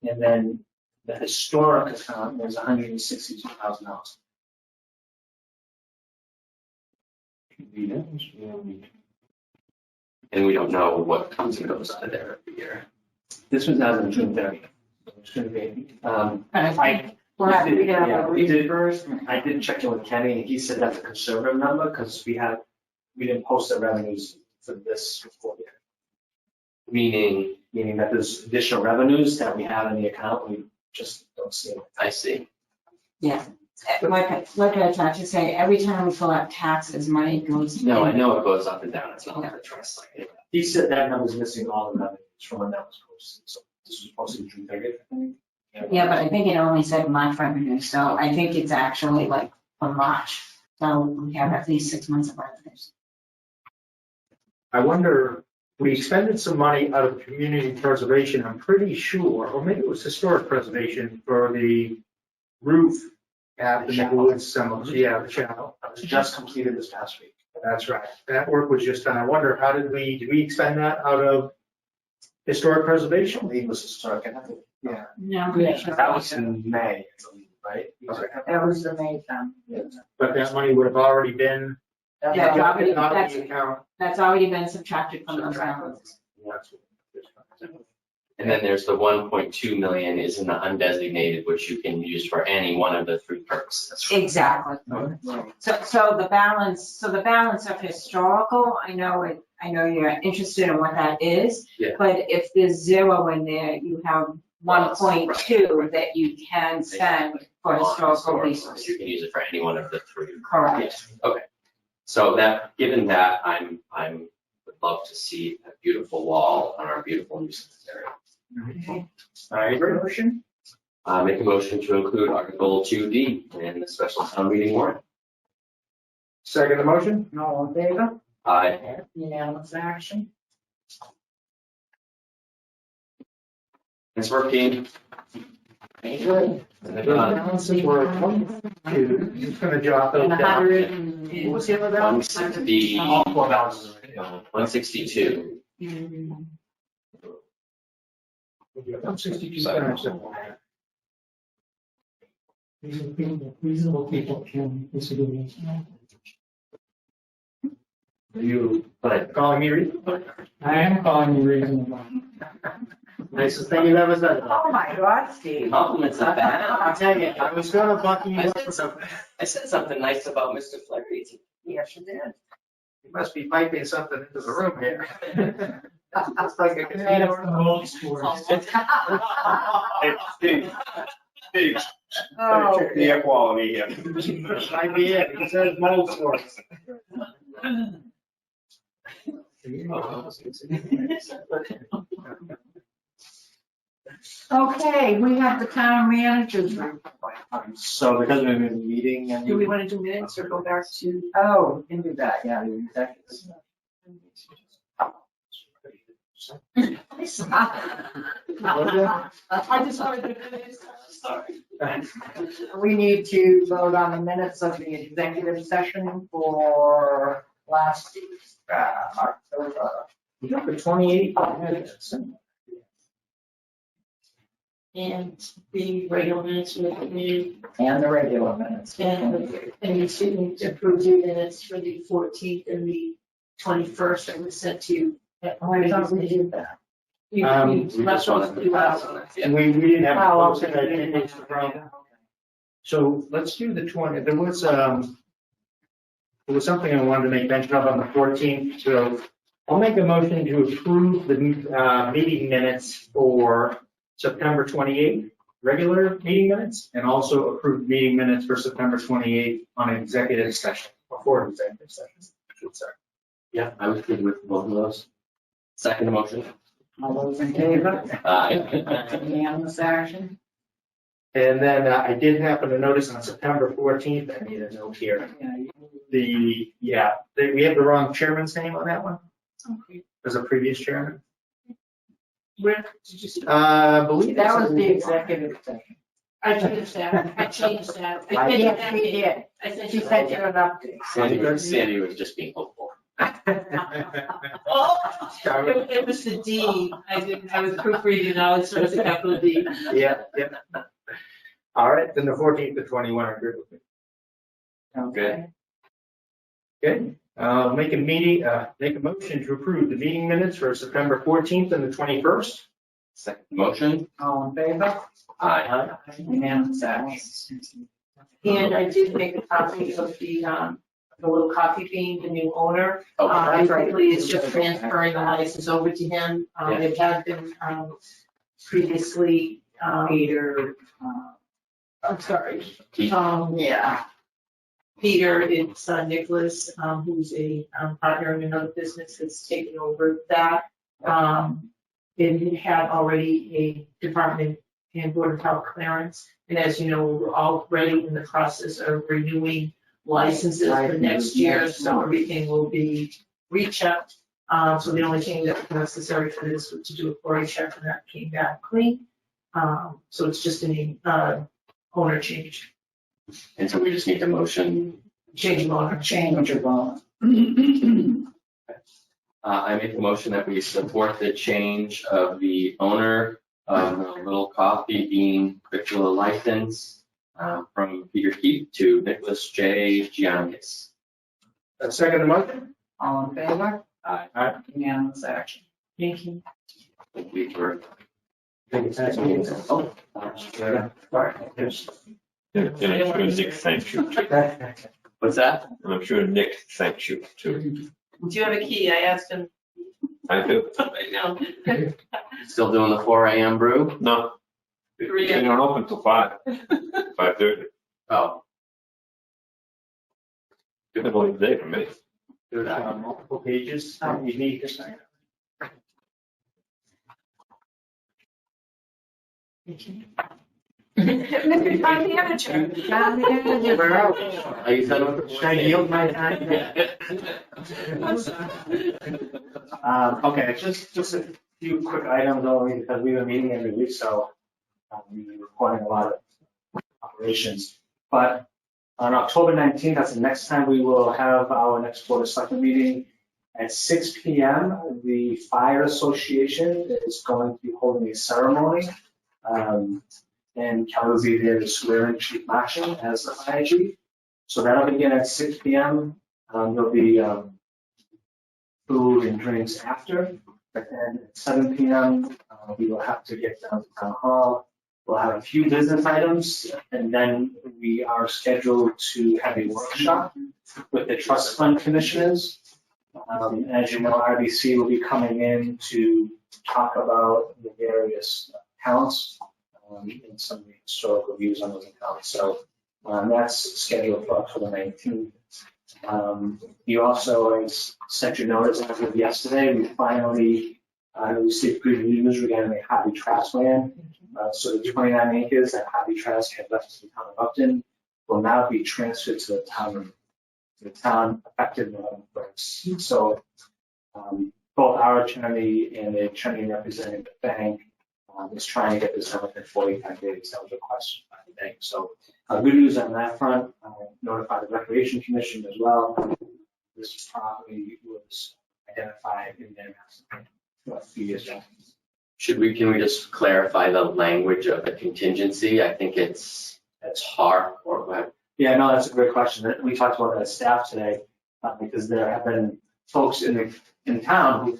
And then the historic account, there's $162,000. And we don't know what comes and goes out of there every year. This was as of June 30th. So it's going to be, We'll have to get Yeah, a we did. reimbursement. I did check in with Kenny, and he said that's a conservative number because we didn't post the revenues for this fiscal year. Meaning, Meaning that there's additional revenues that we have in the account, we just don't see it. I see. Yeah, like I tried to say, every time we fill out taxes, money goes. No, I in. know it goes up and down. It's not like a trust. He said that number's missing all the revenues from when that was posted, so this was posted June 30th, I think. Yeah, but I think it only said March revenue, so I think it's actually like for March. So we have at least 6 months of revenues. I wonder, we expended some money out of community preservation, I'm pretty sure, or maybe it was historic preservation for the roof at the Maplewood Cemetery. Yeah, the chapel. That was just completed this past week. That's right. That work was just done. I wonder, did we expend that out of historic I preservation? believe it was historic, and I think, yeah. No. That was in May, I believe, right? That was the May time. But that money would have already been, That's Yeah, all. already- not in that's- the account. That's already been subtracted from those balances. And then there's the 1.2 million is in the undesignated, which you can use for any one of the three perks. Exactly. So the balance of historical, I know you're interested in what that is. Yeah. But if there's 0 in there, you have 1.2 that you can spend for historical resources. You can use it for any one of the three. Correct. Yes, okay. So that, given that, would love to see a beautiful wall on our beautiful nuisance area. All right. Motion? Make a motion to include Article 2D in the special town meeting warrant. Second the motion? All in favor? Aye. Unanimous action? Nice work, team. Good. Balances were 1.2. Just gonna jot those And down. 100, what was the other balance? 160, All four balances are ready. 162. I'm 62. Reasonable people can disagree with that. You, But Calling me read. I am calling you reasonable. Nicest thing you've ever said. Oh, my God, Steve. compliments are I'll bad. tell you, I was gonna bucky you up for something. I said something nice about Mr. Flaherty. Yes, you did. You must be piping something into the room here. It's like a That's casino. the old school. Steve, Oh, check the air quality here. Might be it. It says mold sports. okay, we have the town manager's report. So because we've been meeting and. Do we want to do minutes or go back to? Oh, we can do that, yeah, the executive. I just wanted to. Sorry. We need to vote on the minutes of the executive session for last October. You got the 28 minutes. And the regular minutes with the, And the regular minutes. and you should approve the minutes for the 14th and the 21st that was sent to you. I thought we did that. You We left just wanted those to two pass out. on that. And Yeah. we didn't have. Oh, to post it. I think it's the problem. So let's do the 20, there was something I wanted to make mention of on the 14th, so I'll make a motion to approve the meeting minutes for September 28th, regular meeting minutes, and also approve meeting minutes for September 28th on an executive session, before executive session, I should say. Yeah, I was good with both of those. Second motion. All those in favor? Aye. Unanimous action? And then I did happen to notice on September 14th, I made a note here. We have the wrong chairman's name on that one. There's a previous chairman. Where did you see? I believe That was the executive session. I changed that. I changed that. Yes, we did. I sent She you sent you an update. Sandy was just being hopeful. Oh, it was the D. I was proofreading now, so it's a capital D. Yeah. All right, then the 14th to 21 are good with me. Good. Okay, make a motion to approve the meeting minutes for September 14th and the 21st. Second motion? All in favor? Aye. Unanimous. And I did make a copy of the little coffee bean, the new owner. Okay. Basically, it's just transferring the license over to him. It had been, previously, Peter, I'm sorry, yeah. Peter, it's Nicholas, who's a partner in another business that's taken over that. It had already a department and board of health clearance. And as you know, we're already in the process of renewing licenses for next year, so everything will be rechecked. So the only thing that was necessary for this was to do a query check, and that came back clean. So it's just an owner change. And so we just need a motion. Change of owner. Change of owner. I make a motion that we support the change of the owner of the Little Coffee Bean Victual license from Peter Keith to Nicholas J. Giannis. Second the motion? All in favor? Aye. Unanimous action. Thank you. Thank you for. Oh. And I'm sure Nick thanks you, too. What's that? And I'm sure Nick thanks you too. Do you have a key? I asked him I do. right now. Still doing the 4 a.m. brew? No, they don't open till 5:30. Oh. Difficult day for me. Multiple pages, you need to sign. Mr. Town Manager. Are you done with Should I yield my time? Okay, just a few quick items only because we've been meeting every week, so we've been recording a lot of operations. But on October 19th, that's the next time we will have our next Board of Selectmen meeting at 6 p.m. The Fire Association is going to be holding a ceremony. And Kelly will be there to swear in Chief Marshall as the fire chief. So that'll begin at 6 p.m. There'll be food and drinks after. And at 7 p.m., we will have to get down to Town Hall. We'll have a few business items, and then we are scheduled to have a workshop with the trust fund commissioners. As you know, RBC will be coming in to talk about the various accounts and some of the historical views on those accounts. So that's scheduled for October 19th. You also sent your notice as of yesterday. We finally received good news regarding the Happy Trask land. So the 29 acres that Happy Trask had left to the town of Upton will now be transferred to the town effective November 1st. So both our attorney and the attorney representing the bank is trying to get this done within 45 days. That was requested by the bank. So good news on that front. Notified the Recreation Commission as well. This property was identified in their master plan a few years ago. Can we just clarify the language of the contingency? I think it's hard or what? Yeah, no, that's a great question. We talked about that as staff today because there have been folks in town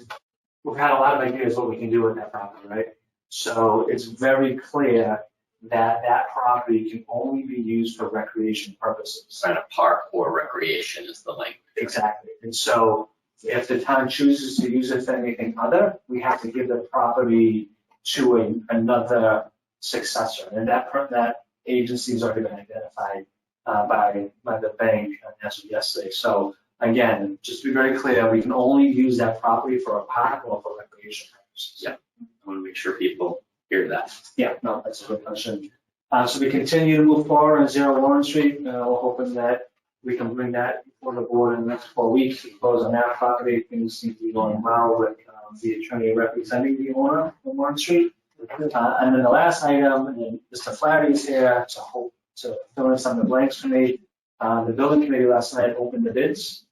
who've had a lot of ideas what we can do with that property, right? So it's very clear that that property can only be used for recreation purposes. Kind of park or recreation is the language. Exactly. And so if the town chooses to use it for anything other, we have to give the property to another successor. And that agency's already been identified by the bank as of yesterday. So again, just to be very clear, we can only use that property for a park or for recreation purposes. Yeah. I want to make sure people hear that. Yeah, no, that's a good question. So we continue to move forward on 0 Warren Street. We're hoping that we can bring that before the board in the next 4 weeks. We close on that property. Things seem to be going well with the attorney representing the owner of Warren Street. And then the last item, and Mr. Flaherty's here to hope to fill in some of the blanks for me. The building committee last night opened the bids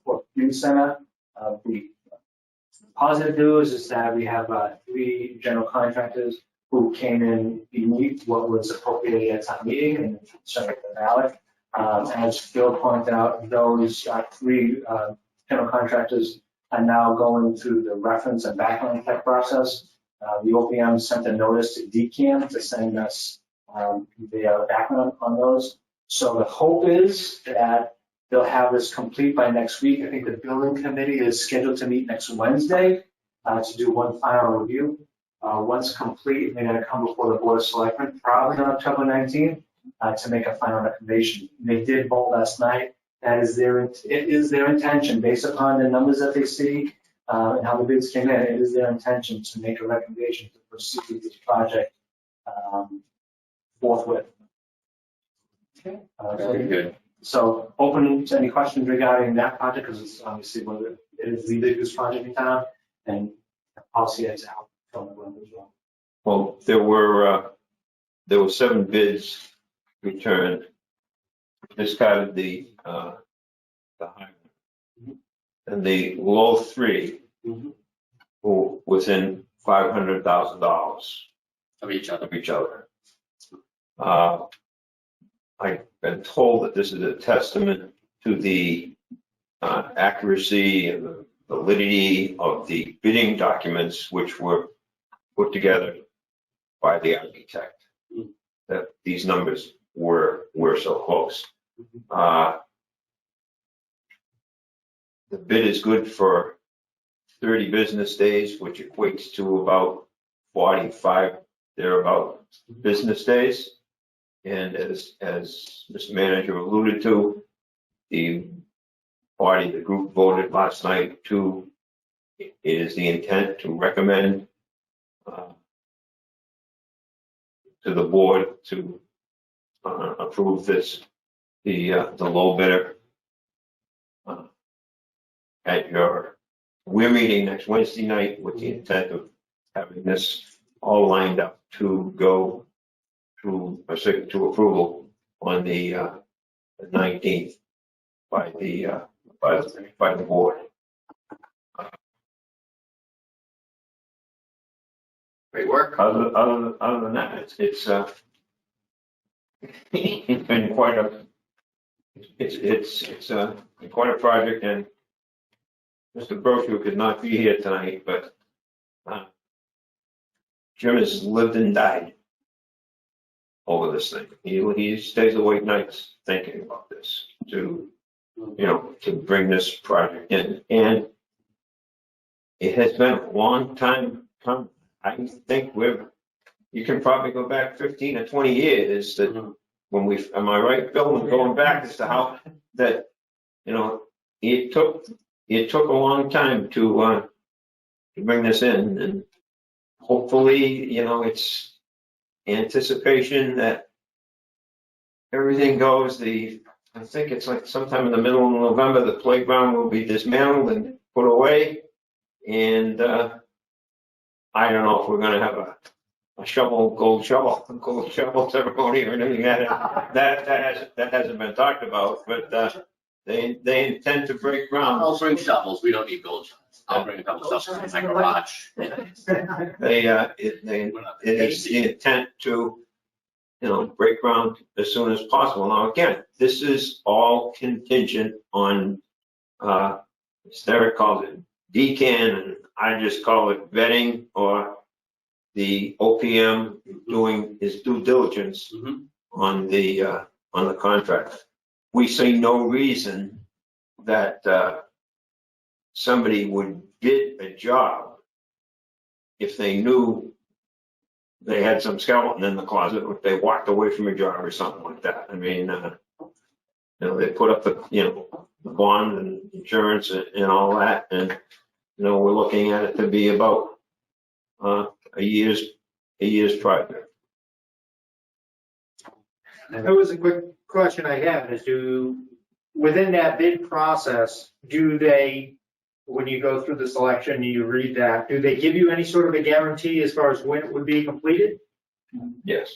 for the community center. The positive news is that we have 3 general contractors who came in beneath what was appropriated at town meeting and sent it to the ballot. As Phil pointed out, those 3 general contractors are now going through the reference and background check process. The OPM sent a notice to DCAM to send us their background on those. So the hope is that they'll have this complete by next week. I think the building committee is scheduled to meet next Wednesday to do one final review. Once complete, they're going to come before the Board of Selectmen, probably on October 19th, to make a final recommendation. They did vote last night. It is their intention, based upon the numbers that they see and how the bids came in, it is their intention to make a recommendation to proceed with this project forthwith. Okay. Very good. So open to any questions regarding that project, because it's obviously whether it is the biggest project in town, and policy heads out from the room as well. Well, there were 7 bids returned. Discarded the high one. And the low 3 were within $500,000 Of each other. of each other. I've been told that this is a testament to the accuracy and the validity of the bidding documents which were put together by the architect, that these numbers were so close. The bid is good for 30 business days, which equates to about 45 thereabout business days. And as Mr. Manager alluded to, the group voted last night to, it is the intent to recommend to the board to approve this, the low bidder. We're meeting next Wednesday night with the intent of having this all lined up to go to approval on the 19th by the board. Great work. Other than that, it's been quite a project, and Mr. Brochu could not be here tonight, but Jim has lived and died over this thing. He stays awake nights thinking about this to bring this project in, and it has been a long time coming. I think you can probably go back 15 or 20 years that when am I right, Bill, going back as to how that, it took a long time to bring this in, and hopefully, it's anticipation that everything goes. I think it's like sometime in the middle of November, the playground will be dismantled and put away, and I don't know if we're going to have a gold shovel ceremony or anything that hasn't been talked about, but they intend to break ground. I'll bring shovels. We don't need gold shovels. I'll bring a couple shovels in my garage. It is the intent to, break ground as soon as possible. Now, again, this is all contingent on, Derek calls it DCAN, and I just call it vetting, or the OPM doing his due diligence on the contract. We see no reason that somebody would bid a job if they knew they had some skeleton in the closet, if they walked away from a job or something like that. I mean, they put up the bond and insurance and all that, and we're looking at it to be about a year's project. That was a quick question I have is within that bid process, do they, when you go through the selection, you read that, do they give you any sort of a guarantee as far as when it would be completed? Yes.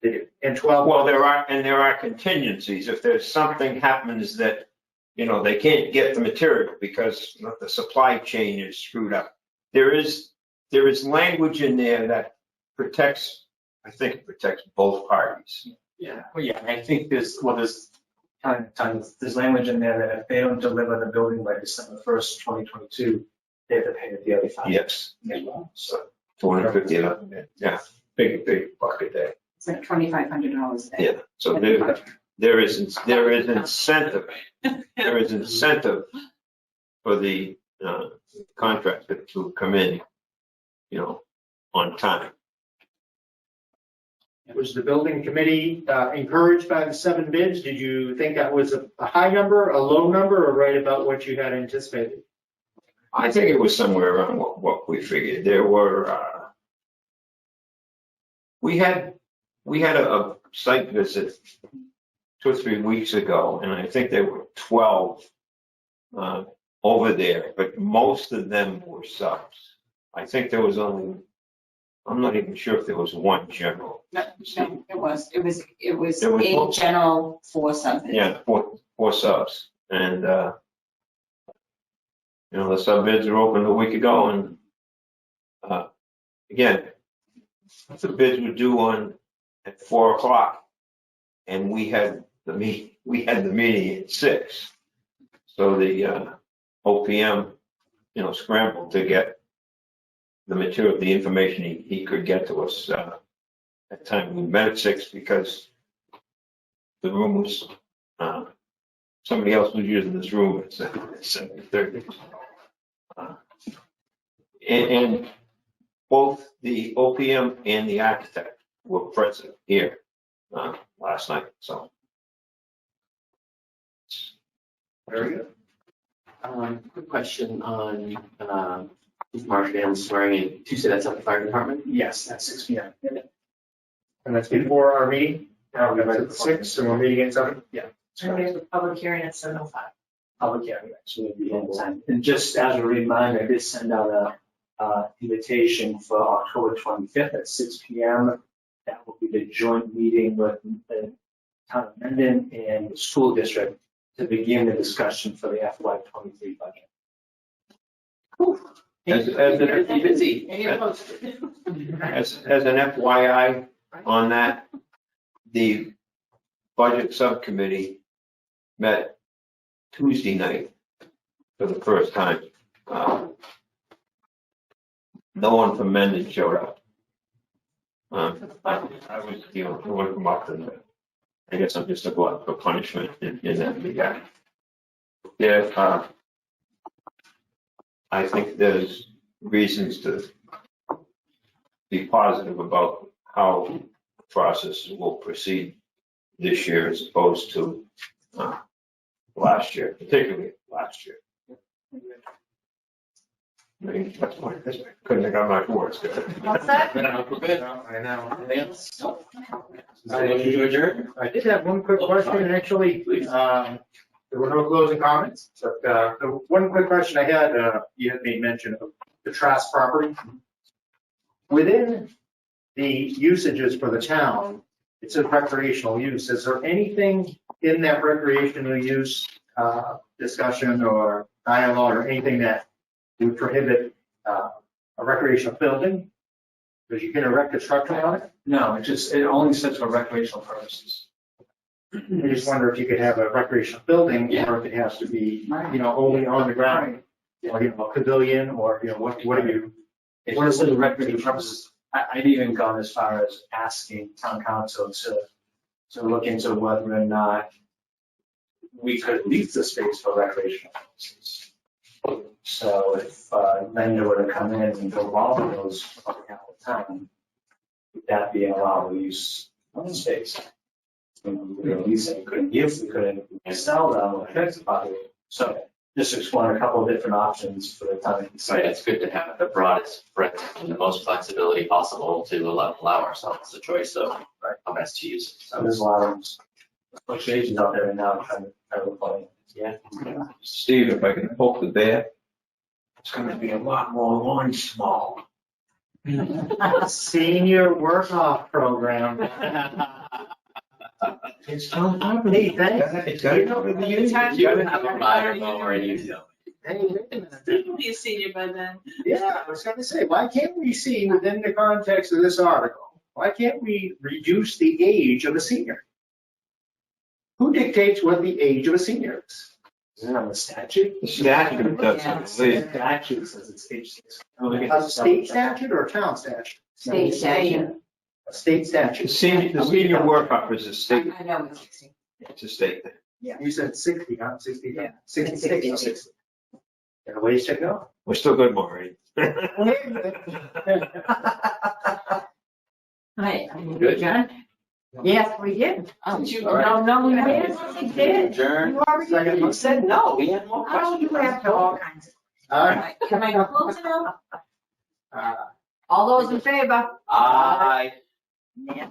They do. In 12 Well, there are contingencies. If there's something happens that, they can't get the material because the supply chain is screwed up. There is language in there that protects, I think it protects both parties. Yeah, I think there's language in there that if they don't deliver the building by December 1st, 2022, they have to pay the other $5. Yes. As well. So, 250 of them, yeah, big bucket there. It's like $2,500 a day. Yeah, so there is incentive. There is incentive for the contractor to come in, on time. Was the building committee encouraged by the 7 bids? Did you think that was a high number, a low number, or right about what you had anticipated? I think it was somewhere around what we figured. There were, we had a site visit 2 or 3 weeks ago, and I think there were 12 over there, but most of them were subs. I think there was only, I'm not even sure if there was one general. No, it was There was 8 general, 4 subs. Yeah, four subs. And, the sub bids were opened a week ago, and again, the bids were due at 4 o'clock, and we had the meeting at 6. So the OPM, scrambled to get the material, the information he could get to us. At the time we met at 6 because the room was, somebody else was using this room at 7:30. And both the OPM and the architect were present here last night, so. Very good. Quick question on Marshall swearing in. Tuesday, that's at the fire department? yes, at 6 p.m. And that's before our meeting? Now we're at 6 and we're meeting at 7? So we have a public hearing at 7:05. Public hearing, actually, at the end of time. And just as a reminder, I did send out a invitation for October 25th at 6 p.m. That will be the joint meeting with the town of Mendon and the school district to begin the discussion for the FY23 budget. Busy. As an FYI on that, the budget subcommittee met Tuesday night for the first time. No one from Mendon showed up. I was the only one from Upton. I guess I'm just a glutton for punishment in that regard. Yeah, I think there's reasons to be positive about how the process will proceed this year as opposed to last year, particularly last year. I mean, that's why I couldn't have got my words good. All set? I know. Anything else? Motion to adjourn? I did have one quick question, actually. Please. There were no closing comments, but the one quick question I had, you had made mention of the Trask property. Within the usages for the town, it says recreational use. Is there anything in that recreational use discussion or dialogue or anything that would prohibit a recreational building? Because you can erect a structure on it? No, it only says for recreational purposes. I just wonder if you could have a recreational building, or if it has to be, only on the ground, or, a pavilion, or, what do you? If it says recreational purposes, I've even gone as far as asking town council to look into whether or not we could lease the space for recreational purposes. So if vendor were to come in and build all of those on behalf of the town, would that be an allowable use of the space? We couldn't lease it, we couldn't give, we couldn't sell them, or fix the property. So just exploring a couple of different options for the time. So yeah, it's good to have the broadest breadth and the most flexibility possible to allow ourselves the choice of how best to use it. So So, there's a lot of fluctuations out there right now, trying to play. yeah. Steve, if I can poke the bear, it's gonna be a lot more lawn small. Senior work-off program. It's so funny, thanks. It's gotta come with the union. You have a fire mower and you don't. Hey, wait a minute. You'll be a senior by then. Yeah, I was gonna say, why can't we see within the context of this article, why can't we reduce the age of a senior? Who dictates what the age of a senior is? Is it on the statute? The statute does, I The believe. statute says it's age 6. A state statute or a town statute? State statute. A state The statute. senior work-up is a state, I know it's 60. it's a state. You said 60, not 60. Yeah. 60. Got a ways to go. We're still good, Maureen. Right. Good. John? Yes, we did. Oh, No, we did. Adjourn. You already said no, we had more Oh, you have all kinds of. All right. Am I close enough? All those in favor? Aye. Yeah.